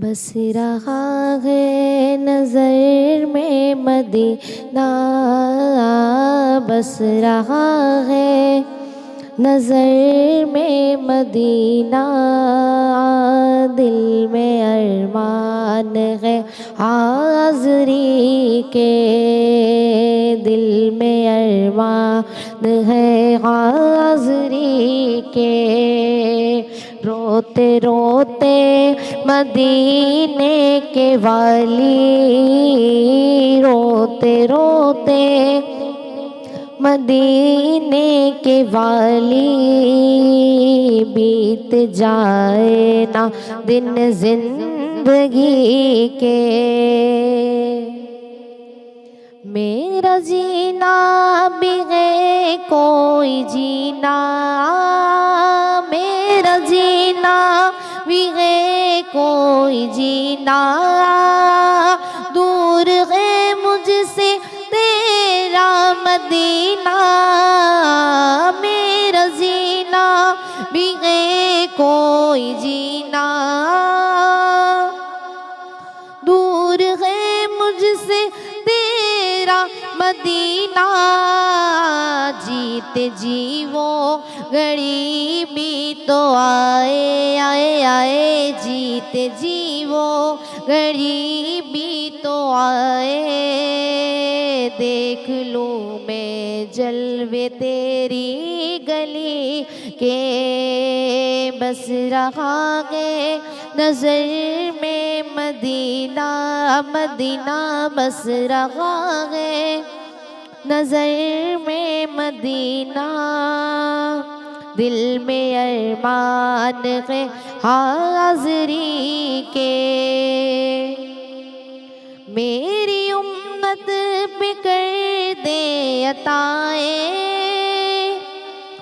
بس رہا ہے نظر میں مدینہ، بس رہا ہے نظر میں مدینہ، دل میں ارمان ہے حاضری کے، دل میں ارمان ہے حاضری کے، روتے روتے مدینے کے والی، روتے روتے مدینے کے والی، بیت جائے نا دن زندگی کے، میرا جینا بھی ہے کوئی جینا، میرا جینا بھی ہے کوئی جینا، دور ہے مجھ سے تیرا مدینہ، میرا جینا بھی ہے کوئی جینا، دور ہے مجھ سے تیرا مدینہ، جیتے جی وہ گھڑی بھی تو آئے آئے آئے، جیتے جی وہ گھڑی بھی تو آئے، دیکھ لوں میں جلوے تیری گلی کے، بس رہا ہے نظر میں مدینہ، مدینہ بس رہا ہے نظر میں مدینہ، دل میں ارمان ہے حاضری کے، میری امت پہ کر دے عطائیں،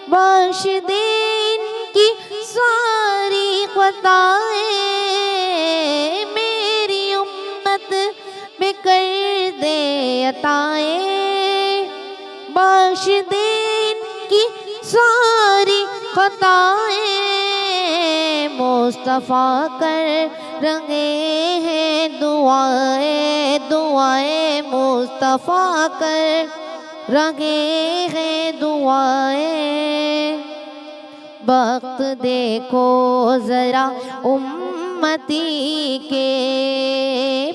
بخش دے ان کی ساری خطائیں، میری امت پہ کر دے عطائیں، بخش دے ان کی ساری خطائیں، مصطفیٰ کر رنگے ہیں دعائیں، دعائیں مصطفیٰ کر رنگے ہیں دعائیں، وقت دیکھو ذرا امتی کے،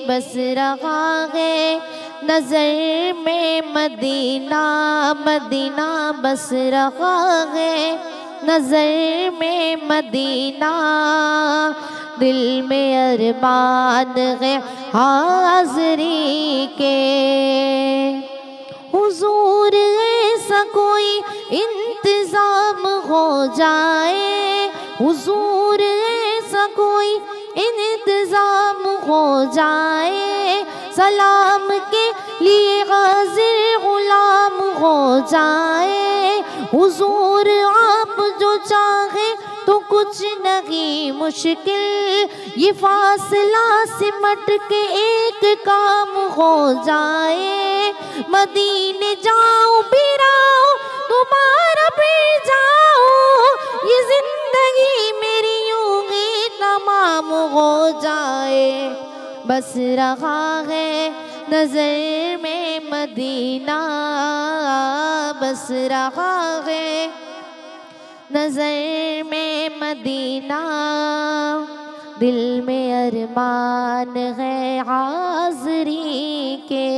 بس رہا ہے نظر میں مدینہ، مدینہ بس رہا ہے نظر میں مدینہ، دل میں ارمان ہے حاضری کے، حضور ایسا کوئی انتظام ہو جائے، حضور ایسا کوئی انتظام ہو جائے، سلام کے لیے حاضر غلام ہو جائے، حضور آپ جو چاہے تو کچھ نہیں مشکل، یہ فاصلہ سمٹ کے ایک کام ہو جائے، مدینے جاؤ پھر آؤ دوبارہ پھر جاؤ، یہ زندگی میری یوں ہی تمام ہو جائے، بس رہا ہے نظر میں مدینہ، بس رہا ہے نظر میں مدینہ، دل میں ارمان ہے حاضری کے۔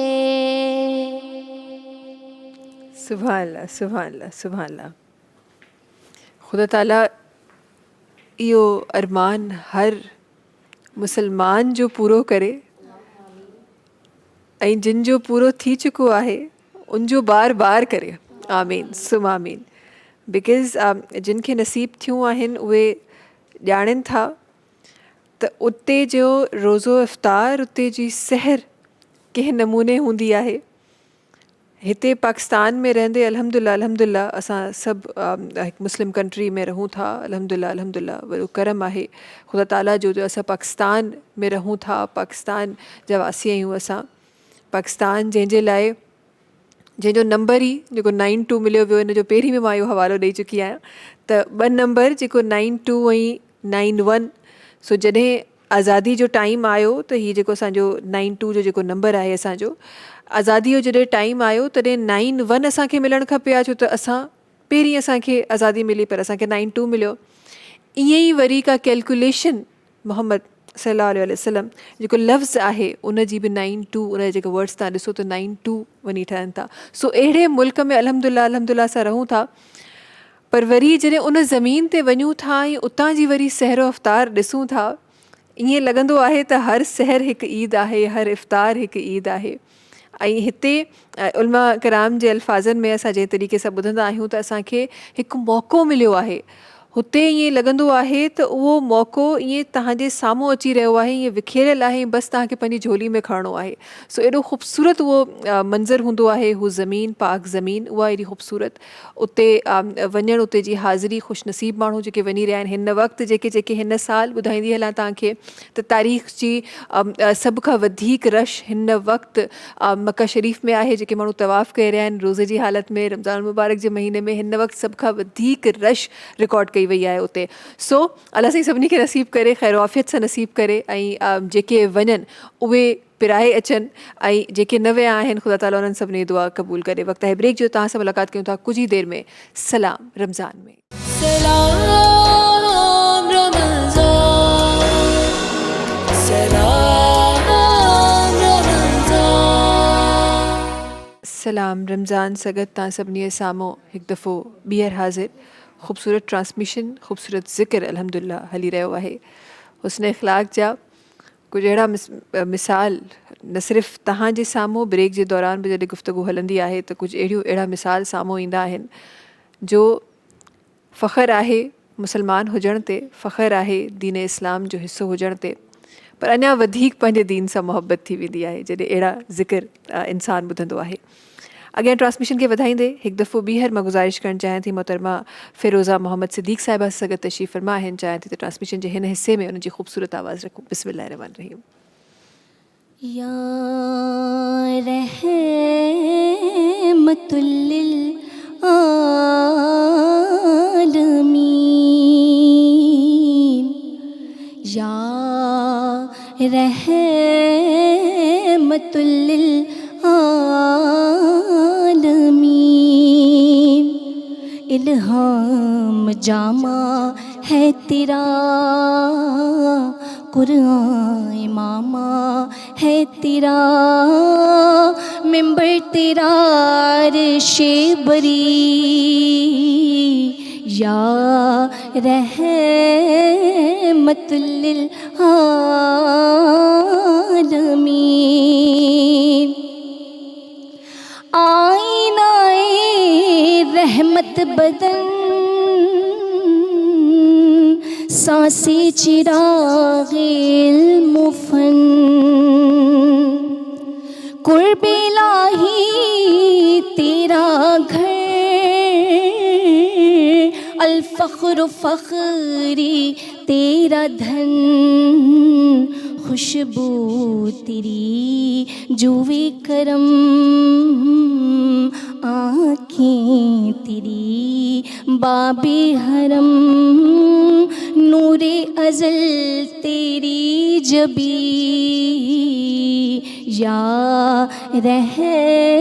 سبحان اللہ سبحان اللہ سبحان اللہ۔ خدا تعالیٰ ایو ارمان ہر مسلمان جو پورو کرے، ऐं जिन जो पूरो थी चुको आहे उन जो बार बार करे। आमीन सुम आमीन। बिकॉज़ जिन खे नसीब थियूं आहिनि उहे ॼाणनि था त उते जो रोज़ो इफ़्तार, उते जी सहर कंहिं नमूने हूंदी आहे। हिते पाकिस्तान में रहंदे अल्हम्दुलिल्लाह असां सभु हिकु मुस्लिम कंट्री में रहूं था। अल्हम्दुलिल्लाह वॾो करम आहे ख़ुदा ताला जो असां पाकिस्तान में रहूं था, पाकिस्तान जा वासी आहियूं असां। पाकिस्तान जंहिंजे लाइ जंहिंजो नंबर ई जेको 92 मिलियो वियो, इन जो पहिरीं में मां इहो हवालो ॾेई चुकी आहियां त 2 नंबर जेको 92 ऐं 91, सो जॾहिं आज़ादी जो टाइम आयो त हीअ जेको असांजो 92 जो जेको नंबर आहे असांजो, आज़ादी जो जॾहिं टाइम आयो तॾहिं 91 असांखे मिलणु खपे आहे, छो त असां पहिरीं असांखे आज़ादी मिली पर असांखे 92 मिलियो। ईअं ई वरी का कैलकुलेशन मोहम्मद सल्लल्लाहु अलैहि वसल्लम जेको लफ़्ज़ आहे उन जी बि 92, उन जा जेके वर्ड्स तव्हां ॾिसो त 92 वञी ठहनि था। सो अहिड़े मुल्क में अल्हम्दुलिल्लाह असां रहूं था, पर वरी जॾहिं उन ज़मीन ते वञूं था ऐं उतां जी वरी सहरो अफ़्तार ॾिसूं था, ईअं लॻंदो आहे त हर सहर हिकु ईद आहे, हर इफ़्तार हिकु ईद आहे। ऐं हिते उलमा कराम जे अल्फाज़नि में असां जंहिं तरीक़े सां ॿुधंदा आहियूं त असांखे हिकु मौक़ो मिलियो आहे। हुते ईअं लॻंदो आहे त उहो मौक़ो ईअं तव्हांजे साम्हूं अची रहियो आहे, ईअं विखेरियल आहे, बसि तव्हांखे पंहिंजी झोली में खणणो आहे। सो एॾो ख़ूबसूरत उहो मंज़र हूंदो आहे, हू ज़मीन, पाक ज़मीन, उहा एॾी ख़ूबसूरत। उते वञणु, उते जी हाज़िरी, ख़ुशनसीब माण्हू जेके वञी रहिया आहिनि हिन वक़्तु, जेके हिन साल ॿुधाईंदी हलां तव्हांखे त तारीख़ जी सभ खां वधीक रश हिन वक़्तु मक्का शरीफ़ में आहे। जेके माण्हू तवाफ़ करे रहिया आहिनि रोज़े जी हालत में, रमज़ान मुबारक जे महीने में, हिन वक़्तु सभ खां वधीक रश रिकॉर्ड कई वई आहे उते। सो अलाह साईं सभिनी खे नसीब करे, ख़ैर आफ़ियत सां नसीब करे, ऐं जेके वञनि उहे पिराए अचनि, ऐं जेके न विया आहिनि ख़ुदा ताला उन्हनि सभिनी दुआ क़बूल करे। वक़्तु आहे ब्रेक जो, तव्हां सां मुलाक़ात कयूं था कुछ ही देर में सलाम रमज़ान में। सलाम रमज़ान सगत तव्हां सभिनी जे साम्हूं हिकु दफ़ो ॿीहर हाज़िर। ख़ूबसूरत ट्रांसमिशन, ख़ूबसूरत ज़िक्र अल्हम्दुलिल्लाह हली रहियो आहे। हुस्न इख़लाक़ जा कुझु अहिड़ा मिसाल न सिर्फ़ु तव्हांजे साम्हूं ब्रेक जे दौरान बि जॾहिं गुफ़्तगू हलंदी आहे त कुझु अहिड़ा मिसाल साम्हूं ईंदा आहिनि जो फ़ख़्रु आहे मुसलमान हुजण ते, फ़ख़्रु आहे दीन इस्लाम जो हिसो हुजण ते, पर अञा वधीक पंहिंजे दीन सां मुहबत थी वेंदी आहे जॾहिं अहिड़ा ज़िक्र इंसानु ॿुधंदो आहे। अॻियां ट्रांसमिशन खे वधाईंदे हिकु दफ़ो ॿीहर मां गुज़ारिश करणु चाहियां थी मोहतरमा फ़िरोज़ा मोहम्मद सिद्दीक़ साहिबा सां गॾु तशरीफ़ फरमा आहिनि। चाहियां थी त ट्रांसमिशन जे हिन हिस्से में उनजी ख़ूबसूरत आवाज़ रखूं। बिस्मिल्लाह रहमान रहीम। या रहमतुल लिल आलमीन, या रहमतुल लिल आलमीन, इल्हाम जामा है तेरा, कुरान इमामा है तेरा, मिंबर तेरा अर्शे बरी, या रहमतुल लिल आलमीन। आईनाए रहमत बदन, सांसे चिरागे इल्म फन, कुर्ब इलाही तेरा घर, अल-फ़ख्र फ़ख्री तेरा धन, खुशबू तेरी जुवे करम, आँखें तेरी बाबे हरम, नूरे अज़ल तेरी जबी, या रहमतुल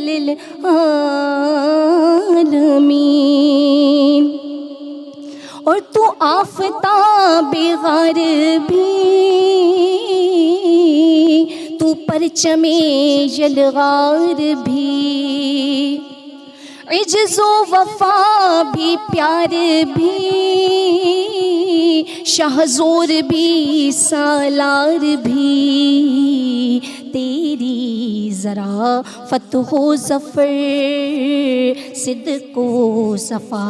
लिल आलमीन। और तू आफ़ताबे ग़रबी, तू परचमे यलगार भी, इज्ज़ो वफ़ा भी, प्यार भी, शाहज़ोर भी, सालार भी, तेरी ज़रा फ़त्हो ज़फ़र, सिद्क़ो सफ़ा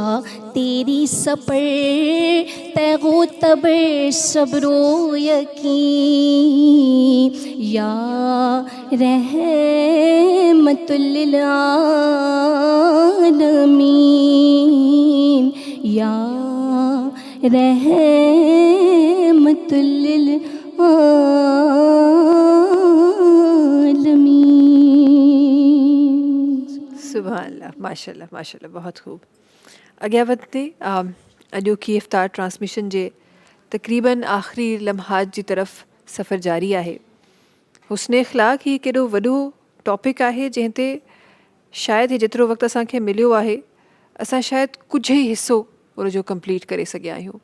तेरी सपर, तैगो तबर सब्रो यकीन, या रहमतुल लिल आलमीन, या रहमतुल लिल आलमीन। सुभान अल्लाह, माशाल्लाह माशाल्लाह, बहुत खूब। अॻियां वधंदे अॼोकी इफ़्तार ट्रांसमिशन जे तक़रीबन आख़िरी लम्हात जी तरफ़ सफ़र जारी आहे। हुस्न इख़लाक़ ही केॾो वॾो टॉपिक आहे जंहिं ते शायदि जेतिरो वक़्तु असांखे मिलियो आहे असां शायदि कुझु ई हिसो उन जो कंप्लीट करे सघिया आहियूं।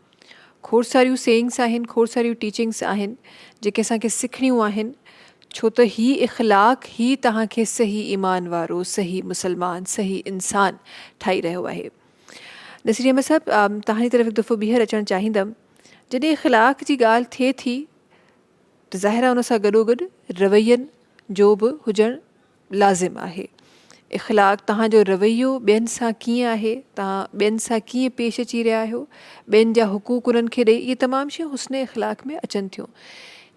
खोड़ सारियूं सेइंग्स आहिनि, खोड़ सारियूं टीचिंग्स आहिनि जेके असांखे सिखणियूं आहिनि, छो त ही इख़लाक़ ही तव्हांखे सही ईमान वारो, सही मुसलमान, सही इंसान ठाही रहियो आहे। नसीर अहमद साहब, तव्हांजी तरफ़ हिकु दफ़ो ॿीहर अचणु चाहींदमि। जॾहिं इख़लाक़ जी ॻाल्हि थिए थी त ज़ाहिर आहे उन सां गॾोगॾु रवैयनि जो बि हुजणु लाज़िम आहे। इख़लाक़ तव्हांजो रवैयो ॿियनि सां कीअं आहे, तव्हां ॿियनि सां कीअं पेश अची रहिया आहियो, ॿियनि जा हुक़ूक़ उन्हनि खे ॾेई, इहे तमामु शयूं हुस्न इख़लाक़ में अचनि थियूं।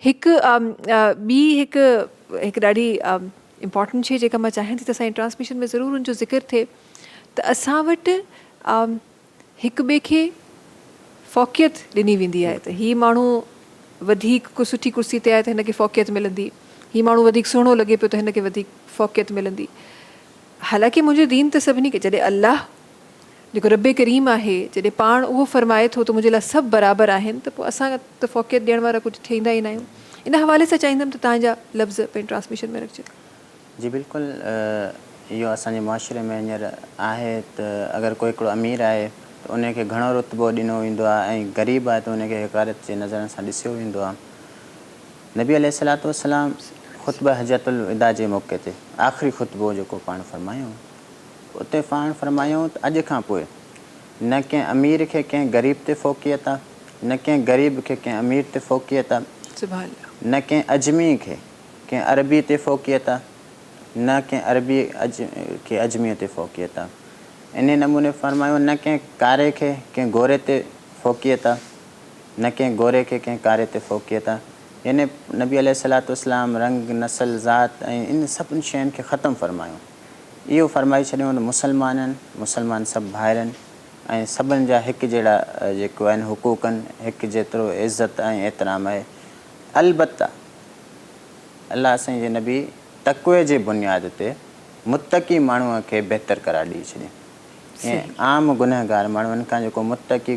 हिकु ॾाढी इम्पॉर्टेंट शइ जेका मां चाहियां थी त असांजी ट्रांसमिशन में ज़रूरु हुनजो ज़िक्र थिए त असां वटि हिक ॿिए खे फ़ौक़ियत ॾिनी वेंदी आहे त हीअ माण्हू वधीक को सुठी कुर्सी ते आहे त हिनखे फ़ौक़ियत मिलंदी, हीअ माण्हू वधीक सुहिणो लॻे पियो त हिनखे वधीक फ़ौक़ियत मिलंदी। हालांकि मुंहिंजो दीन त सभिनी खे, जॾहिं अल्लाह जेको रब करीम आहे जॾहिं पाण उहो फरमाए थो त मुंहिंजे लाइ सभु बराबरि आहिनि, त पोइ असां त फ़ौक़ियत ॾियण वारा कुझु थींदा ई न आहियूं। इन हवाले सां चाहींदमि त तव्हांजा लफ़्ज़ पंहिंजी ट्रांसमिशन में रखिजो। जी बिल्कुलु, इहो असांजे मुआशिरे में हींअर आहे त अगरि कोई हिकिड़ो अमीर आहे त उनखे घणो रुतबो ॾिनो वेंदो आहे ऐं ग़रीब आहे त उनखे हिकारत जे नज़रनि सां ॾिसियो वेंदो आहे। नबी अलैहिस्सलातु वस्सलाम ख़ुतबा हजतुल विदा जे मौक़े ते आख़िरी ख़ुतबो जेको पाण फरमायूं, उते पाण फरमायूं त अॼु खां पोइ न कंहिं अमीर खे कंहिं ग़रीब ते फ़ौक़ियत आहे, न कंहिं ग़रीब खे कंहिं अमीर ते फ़ौक़ियत आहे, सुभान अल्लाह। न कंहिं अजमी खे कंहिं अरबी ते फ़ौक़ियत आहे, न कंहिं अरबी खे अजमीअ ते फ़ौक़ियत आहे। इन नमूने फरमायूं न कंहिं कारे खे कंहिं गोरे ते फ़ौक़ियत आहे, न कंहिं गोरे खे कंहिं कारे ते फ़ौक़ियत आहे। यानी नबी अलैहिस्सलातु वस्सलाम रंग, नस्ल, ज़ात ऐं इन सभिनी शयुनि खे ख़तमु फरमायूं। इहो फरमाए छॾियूं त मुसलमान सभु भाइरनि ऐं सभिनि जा हिकु जहिड़ा जेको आहिनि हुक़ूक़ आहिनि, हिकु जेतिरो इज़त ऐं एतिराम आहे। अलबत्ता अल्लाह असांजे नबी तक़वे जे बुनियाद ते मुतक़ी माण्हूअ खे बहितर करार ॾेई छॾियईं। ऐं आम गुनहगार माण्हुनि खां जेको मुतक़ी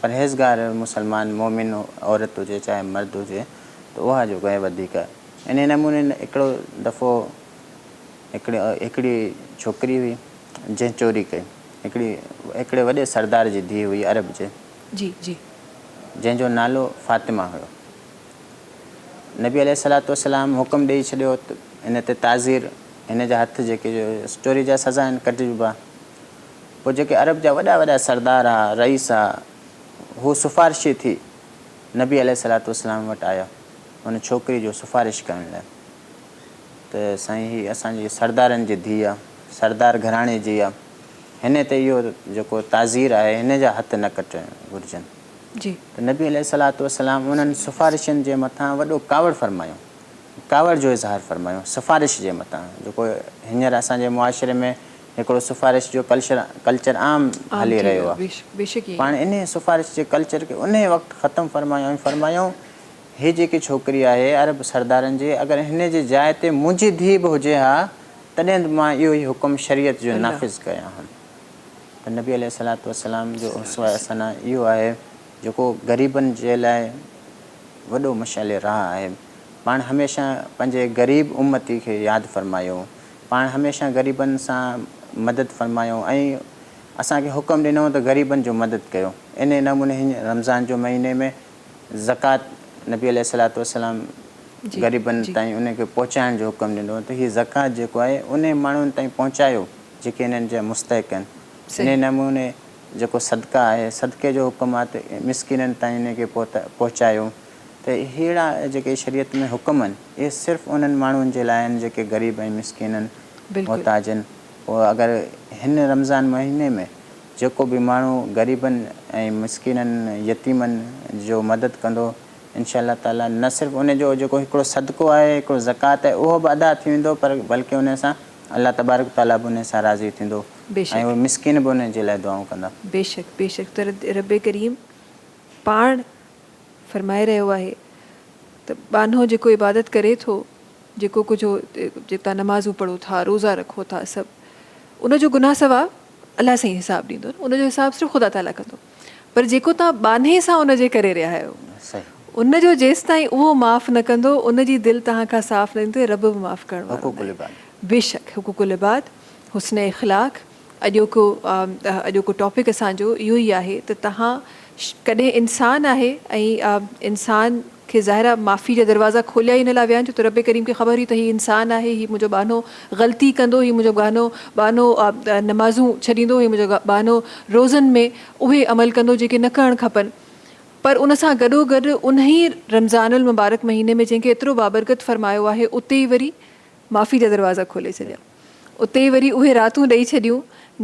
परहेज़गार मुसलमान मोमिन औरत हुजे चाहे मर्द हुजे त उहा जेको आहे वधीक। इन नमूने हिकिड़ो दफ़ो हिकिड़ी छोकिरी हुई जंहिं चोरी कई, हिकिड़े वॾे सरदार जी धीउ हुई अरब जे, जी जी, जंहिंजो नालो फ़ातिमा हुयो। नबी अलैहिस्सलातु वस्सलाम हुकुम ॾेई छॾियो त इन ते ताज़ीर, हिन जा हथ जेके चोरी जा सज़ा आहिनि कटिजबा। पोइ जेके अरब जा वॾा वॾा सरदार आहे, रईस आहे, हू सिफ़ारिशी थी नबी अलैहिस्सलातु वस्सलाम वटि आया हुन छोकिरी जो सिफ़ारिश करण लाइ त साईं हीअ असांजी सरदारनि जी धीउ आहे, सरदार घराणे जी आहे, हिन ते इहो जेको ताज़ीर आहे हिन जा हथ न कटणु घुरिजनि। जी, त नबी अलैहिस्सलातु वस्सलाम उन्हनि सिफ़ारिशनि जे मथां वॾो कावड़ फरमायो, कावड़ जो इज़हार फरमायो सिफ़ारिश जे मथां। जेको हींअर असांजे मुआशिरे में हिकिड़ो सिफ़ारिश जो कल्चर आम हली रहियो आहे, पाण इन सिफ़ारिश जे कल्चर खे उन वक़्तु ख़तमु फरमायूं ऐं फरमायूं हीअ जेकी छोकिरी आहे अरब सरदारनि जी, अगरि हिन जे जाइ ते मुंहिंजी धीउ बि हुजे हा तॾहिं मां इहो ई हुकुम शरीयत जो नाफ़िज़ कयां हा। त नबी अलैहिस्सलातु वस्सलाम जो उसवा हसना इहो आहे जेको ग़रीबनि जे लाइ वॾो मशाल राह आहे। पाण हमेशह पंहिंजे ग़रीब उम्मती खे यादि फ़रमायो, पाण हमेशह ग़रीबनि सां मदद फ़रमायो ऐं असांखे हुकुम ॾिनो त ग़रीबनि जो मदद कयो। इन नमूने हीअं रमज़ान जो महीने में ज़कात नबी अलैहिस्सलातु वस्सलाम ग़रीबनि ताईं उनखे पहुचाइण जो हुकुम ॾिनो त हीअ ज़कात जेको आहे उन माण्हुनि ताईं पहुचायो जेके हिननि जा मुस्तहिक़ आहिनि। इन नमूने जेको सदका आहे, सदके जो हुकुम आहे त मिसकिननि ताईं इनखे पहुचायो। त अहिड़ा जेके शरीयत में हुकुम आहिनि इहे सिर्फ़ु उन्हनि माण्हुनि जे लाइ आहिनि जेके ग़रीब ऐं मिसकिन आहिनि, मोहताज आहिनि। पोइ अगरि हिन रमज़ान महीने में जेको बि माण्हू ग़रीबनि ऐं मिसकिननि यतीमनि जो मदद कंदो, इंशा अल्लाह ताला न सिर्फ़ु उनजो जेको हिकिड़ो सदको आहे, हिकिड़ो ज़कात आहे, उहो बि अदा थी वेंदो, पर बल्कि उन सां अल्लाह तबारक ताला बि उन सां राज़ी थींदो ऐं उहे मिसकिन बि उन जे लाइ दुआऊं कंदा। बेशक बेशक, त रब करीम पाण फरमाए रहियो आहे त बानो जेको इबादत करे थो, जेको कुझु जेका नमाज़ूं पढ़ो था, रोज़ा रखो था, सभु उनजो गुनाह सवाब अलाह साईं हिसाबु ॾींदो, उनजो हिसाबु सिर्फ़ु ख़ुदा ताला कंदो। पर जेको तव्हां बाने सां उनजे करे रहिया आहियो सही उन जो जेसि ताईं उहो माफ़ न कंदो उन जी दिलि तव्हां खां साफ़ न ईंदी रब बि माफ़ करण वारो हुकूकुल नाहे। इबाद बेशक हुकूकुल इबाद हुस्न इख़लाक़ अॼोको टॉपिक असांजो इहो ई आहे त तव्हां कॾहिं इंसानु आहे ऐं इंसान खे ज़ाहिर आहे माफ़ी जा दरवाज़ा खोलिया ई न लाइ विया आहिनि छो त रब करीम खे ख़बर हुई त हीउ इंसानु आहे हीउ मुंहिंजो बानो ग़लती कंदो हीउ मुंहिंजो बानो नमाज़ूं छॾींदो हीउ मुंहिंजो बानो रोज़नि में उहे अमल कंदो जेके न करणु खपनि। पर उन सां गॾोगॾु उन ई रमज़ानुल मुबारक महीने में जंहिंखे एतिरो बाबरकत फ़रमायो आहे उते ई वरी माफ़ी जा दरवाज़ा खोले छॾिया, उते ई वरी उहे रातूं ॾेई छॾियूं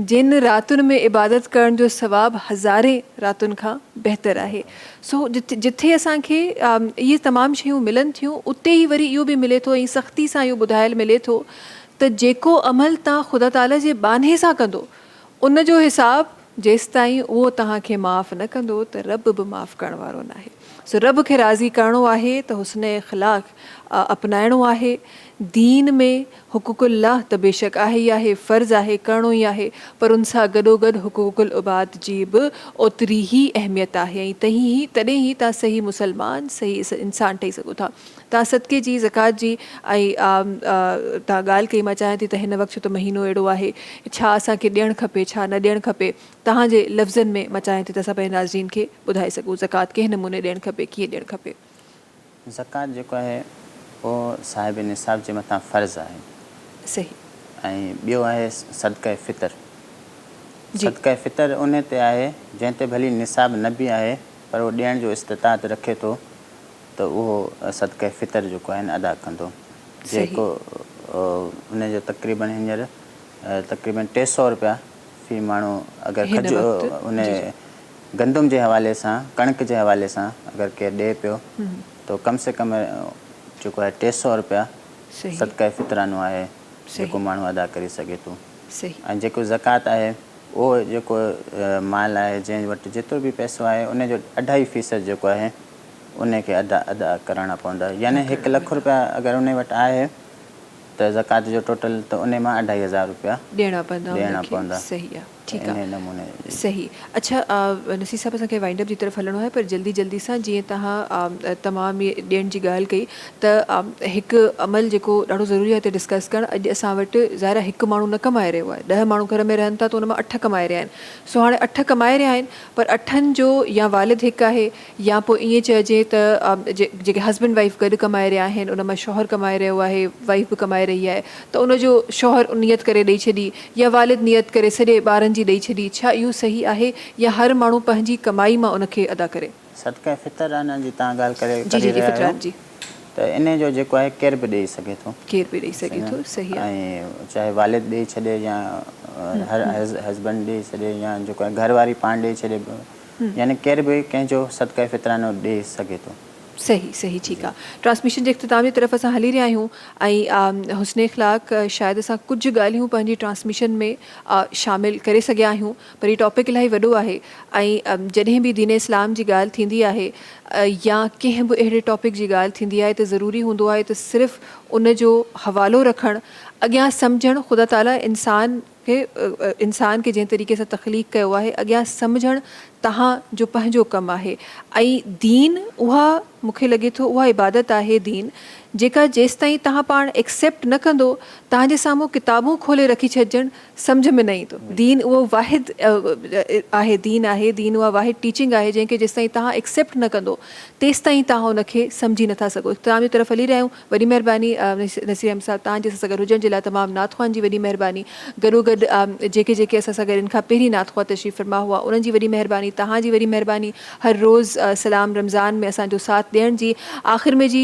जिन रातुनि में इबादत करण जो सवाबु हज़ारे रातुनि खां बहितरु आहे। सो जिथे असांखे इहे तमामु शयूं मिलनि थियूं उते ई वरी इहो बि मिले थो ऐं सख़्ती सां इहो ॿुधायलु मिले थो त जेको अमल तव्हां ख़ुदा ताला जे बाने सां कंदो उन जो हिसाबु जेसि ताईं उहो तव्हांखे माफ़ न कंदो त रब बि माफ़ करण वारो न आहे। सो रब खे राज़ी करिणो आहे त हुस्न इख़लाक़ अपनाइणो आहे। दीन में हुकूकुल्लाह त बेशक आहे ई आहे, फ़र्ज़ु आहे, करिणो ई आहे, पर उन सां गॾोगॾु हुकूकुल इबाद जी बि ओतिरी ई अहमियत आहे ऐं तॾहिं ई तव्हां सही मुसलमान सही इंसान ठही सघो था। तव्हां सदके जी ज़कात जी ऐं तव्हां ॻाल्हि कई मां चाहियां थी त हिन वक़्तु त महीनो अहिड़ो आहे छा असांखे ॾियणु खपे छा न ॾियणु खपे तव्हांजे लफ़्ज़नि में मां चाहियां थी त असां पंहिंजे नाज़रीन खे ॿुधाए सघूं ज़कात कंहिं नमूने ॾियणु खपे कीअं ॾियणु खपे। ज़कात जेको आहे उहो साहिब निसाब जे मथां फ़र्ज़ु आहे। सही। ऐं ॿियो आहे सदका फ़ितर। सदका फ़ितर उन ते आहे जंहिं ते भली निसाब न बि आहे पर उहो ॾियण जो इस्तिताअत रखे थो त उहो सदका फ़ितर जेको आहे अदा कंदो जेको उनजो तक़रीबन हींअर तक़रीबन 300 रुपया फ़ी माण्हू अगरि उन गंदम जे हवाले सां कणिक जे हवाले सां अगरि केरु ॾिए पियो तो कम से कम जेको आहे 300 रुपया सदका फ़ितरानो आहे जेको माण्हू अदा करे सघे थो। ऐं जेको ज़कात आहे उहो जेको माल आहे जंहिं वटि जेतिरो बि पैसो आहे उनजो 2.5% जेको आहे उनखे अदा करणा पवंदा। यानी 1 लख रुपया अगरि उन वटि आहे त ज़कात जो टोटल त उन मां 2.500 रुपया ॾियणा पवंदा। सही आहे, ठीकु आहे, नमूने सही। अच्छा नसीर साहब असांखे वाइंड अप जी तरफ़ हलणो आहे पर जल्दी सां जीअं तव्हां तमामु इहे ॾियण जी ॻाल्हि कई त हिकु अमल जेको ॾाढो ज़रूरी आहे हिते डिस्कस करणु। अॼु असां वटि ज़ाहिर हिकु माण्हू न कमाए रहियो आहे, 10 माण्हू घर में रहनि था त उन मां 8 कमाए रहिया आहिनि। सो हाणे 8 कमाए रहिया आहिनि पर 8 जो या वालिद हिकु आहे या पोइ ईअं चइजे त जेके हस्बैंड वाइफ गॾु कमाए रहिया आहिनि उन मां शौहर कमाए रहियो आहे वाइफ बि कमाए रही आहे त उनजो शौहर नियत करे ॾेई छॾी या वालिद नियत करे सॼे ॿारनि जी ॾेई छॾी, छा इहो सही आहे या हर माण्हू पंहिंजी कमाई मां उनखे अदा करे? सदका फ़ितरान जी तव्हां ॻाल्हि करे रहिया आहियो त इन जो जेको आहे केर बि ॾेई सघे थो, सही आहे। ऐं चाहे वालिद ॾेई छॾे या हर हस्बैंड ॾेई छॾे या जेको आहे घरवारी पाण ॾेई छॾे, यानी केर बि कंहिंजो सदका फ़ितरानो ॾेई सघे थो। सही, ठीकु आहे। ट्रांसमिशन जे इख़्तिताम जी तरफ़ असां हली रहिया आहियूं ऐं हुस्न इख़लाक़ शायदि असां कुझु ॻाल्हियूं पंहिंजी ट्रांसमिशन में शामिलु करे सघिया आहियूं पर हीउ टॉपिक इलाही वॾो आहे ऐं जॾहिं बि दीन इस्लाम जी ॻाल्हि थींदी आहे या कंहिं बि अहिड़े टॉपिक जी ॻाल्हि थींदी आहे त ज़रूरी हूंदो आहे त सिर्फ़ु उन जो हवालो रखणु अॻियां सम्झणु ख़ुदा ताला इंसान खे जंहिं तरीक़े सां तख़लीक़ कयो आहे अॻियां सम्झणु तव्हांजो पंहिंजो कमु आहे। ऐं दीन उहा मूंखे लॻे थो उहा इबादत आहे दीन जेका जेसि ताईं तव्हां पाण एक्सेप्ट न कंदो तव्हांजे साम्हूं किताबूं खोले रखी छॾिजणु सम्झ में न ईंदो। दीन उहो वाहिद आहे, दीन उहा वाहिद टीचिंग आहे जंहिंखे जेसि ताईं तव्हां एक्सेप्ट न कंदो तेसि ताईं तव्हां उनखे सम्झी नथा सघो। तव्हांजी तरफ़ हली रहिया आहियूं, वॾी महिरबानी नसीर अहमद साहब तव्हांजे सां गॾु हुजण जे लाइ तमामु नातख़्वान जी वॾी महिरबानी। गॾोगॾु जेके असां सां गॾु इन खां पहिरीं नातख़्वा तशरीफ़ फरमा हुआ उन्हनि जी वॾी महिरबानी, तव्हांजी वॾी महिरबानी हर रोज़ सलाम रमज़ान में असांजो साथ ॾियण जी। आख़िर में जी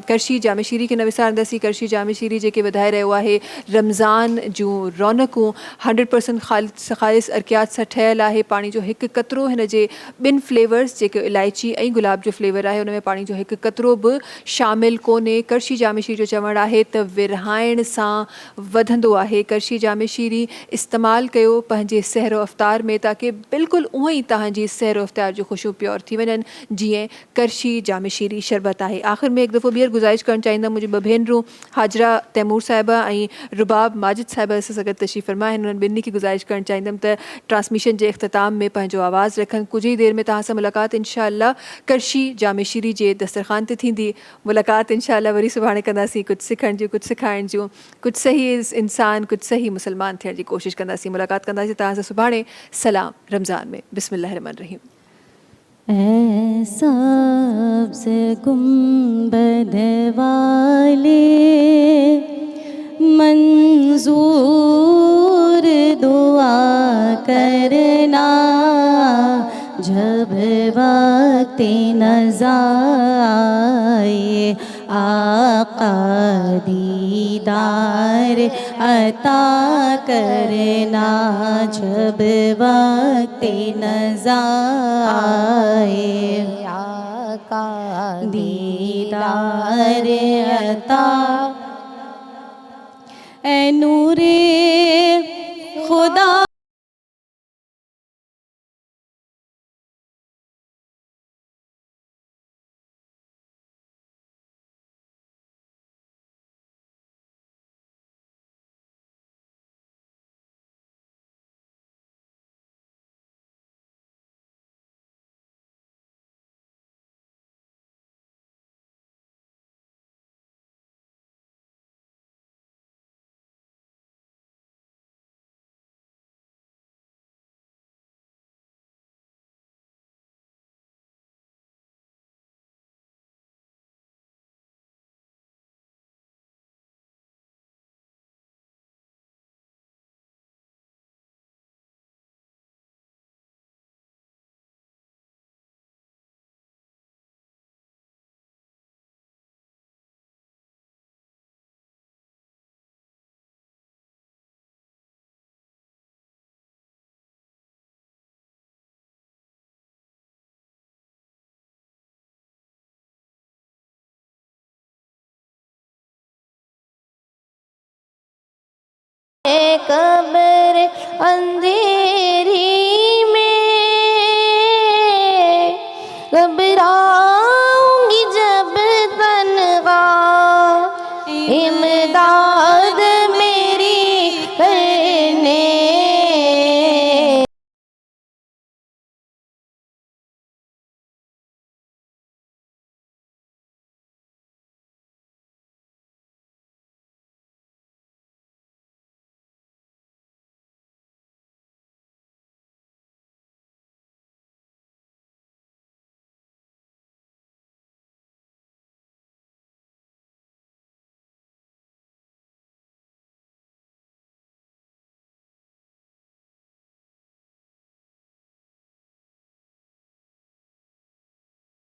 करशी जामे शीरी खे न विसारंदासीं। करशी जामे शीरी जेके वधाए रहियो आहे रमज़ान जूं रौनकूं 100% ख़ालिस अर्कियात सां ठहियलु आहे। पाणी जो हिकु कतरो हिन जे 2 फ्लेवर्स जेके इलायची ऐं गुलाब जो फ्लेवर आहे उन में पाणी जो हिकु कतरो बि शामिलु कोन्हे। करशी जामे शीरी जो चवणु आहे त विरहाइण सां वधंदो आहे। करशी जामे शीरी इस्तेमालु कयो पंहिंजे सहरो अफ़्तार में ताकी बिल्कुलु उअं ई तव्हांजी सहरो अफ़्तार जो ख़ुशियूं प्योर थी वञनि जीअं करशी जामे शीरी शरबत आहे। आख़िर में हिकु दफ़ो ॿीहर गुज़ारिश करणु चाहींदमि मुंहिंजी 2 भेनरूं हाजरा तैमूर साहिबा ऐं रुबाब माजिद साहिबा असां सां गॾु तशरीफ़ फरमा आहिनि। उन्हनि ॿिन्ही खे गुज़ारिश करणु चाहींदमि त ट्रांसमिशन जे इख़्तिताम में पंहिंजो आवाज़ु रखनि। कुझु ई देरि में तव्हां सां मुलाक़ात इंशाअल्लाह करशी जामे शीरी जे दस्तरख़ान ते थींदी। मुलाक़ात इंशाअल्लाह वरी सुभाणे कंदासीं। कुझु सिखण जूं, कुझु सिखाइण जूं, कुझु सही इंसान, कुझु सही मुसलमान थियण जी कोशिशि कंदासीं। मुलाक़ात कंदासीं तव्हां सां सुभाणे। सलाम रमज़ान में। बिस्मिल्लाहिर रहमानिर रहीम। ऐ सब्ज़ गुंबद वाले मंजूर दुआ करना, जब वक्त नज़ा आए आका दीदार अता करना, जब वक्त नज़ा आए आका दीदार अता। ऐ नूरे खुदा कब्र अंधेरी में घबराऊंगी जब तन्हा, इमदाद मेरी करने।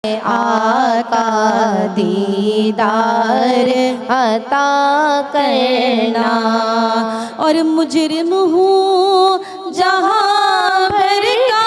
आका दीदार अता करना, और मुजरिम हूँ जहाँ भर का।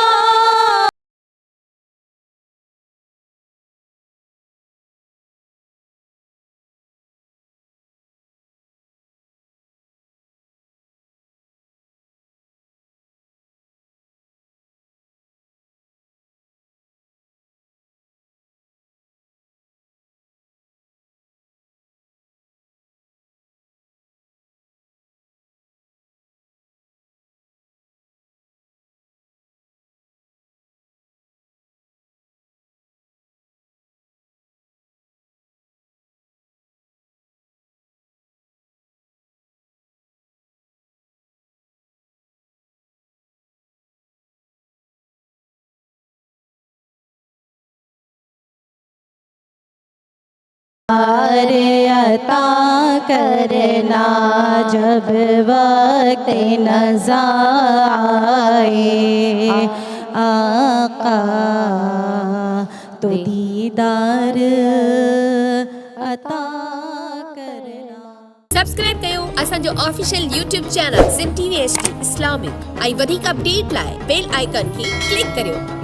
अता करना, जब वक्त नज़ा आए आका तो दीदार अता करना। सब्सक्राइब कयो असांजो official YouTube channel SIM TV HD Islamic. ऐं वधीक अपडेट लाइ बेल आइकन खे क्लिक करियो।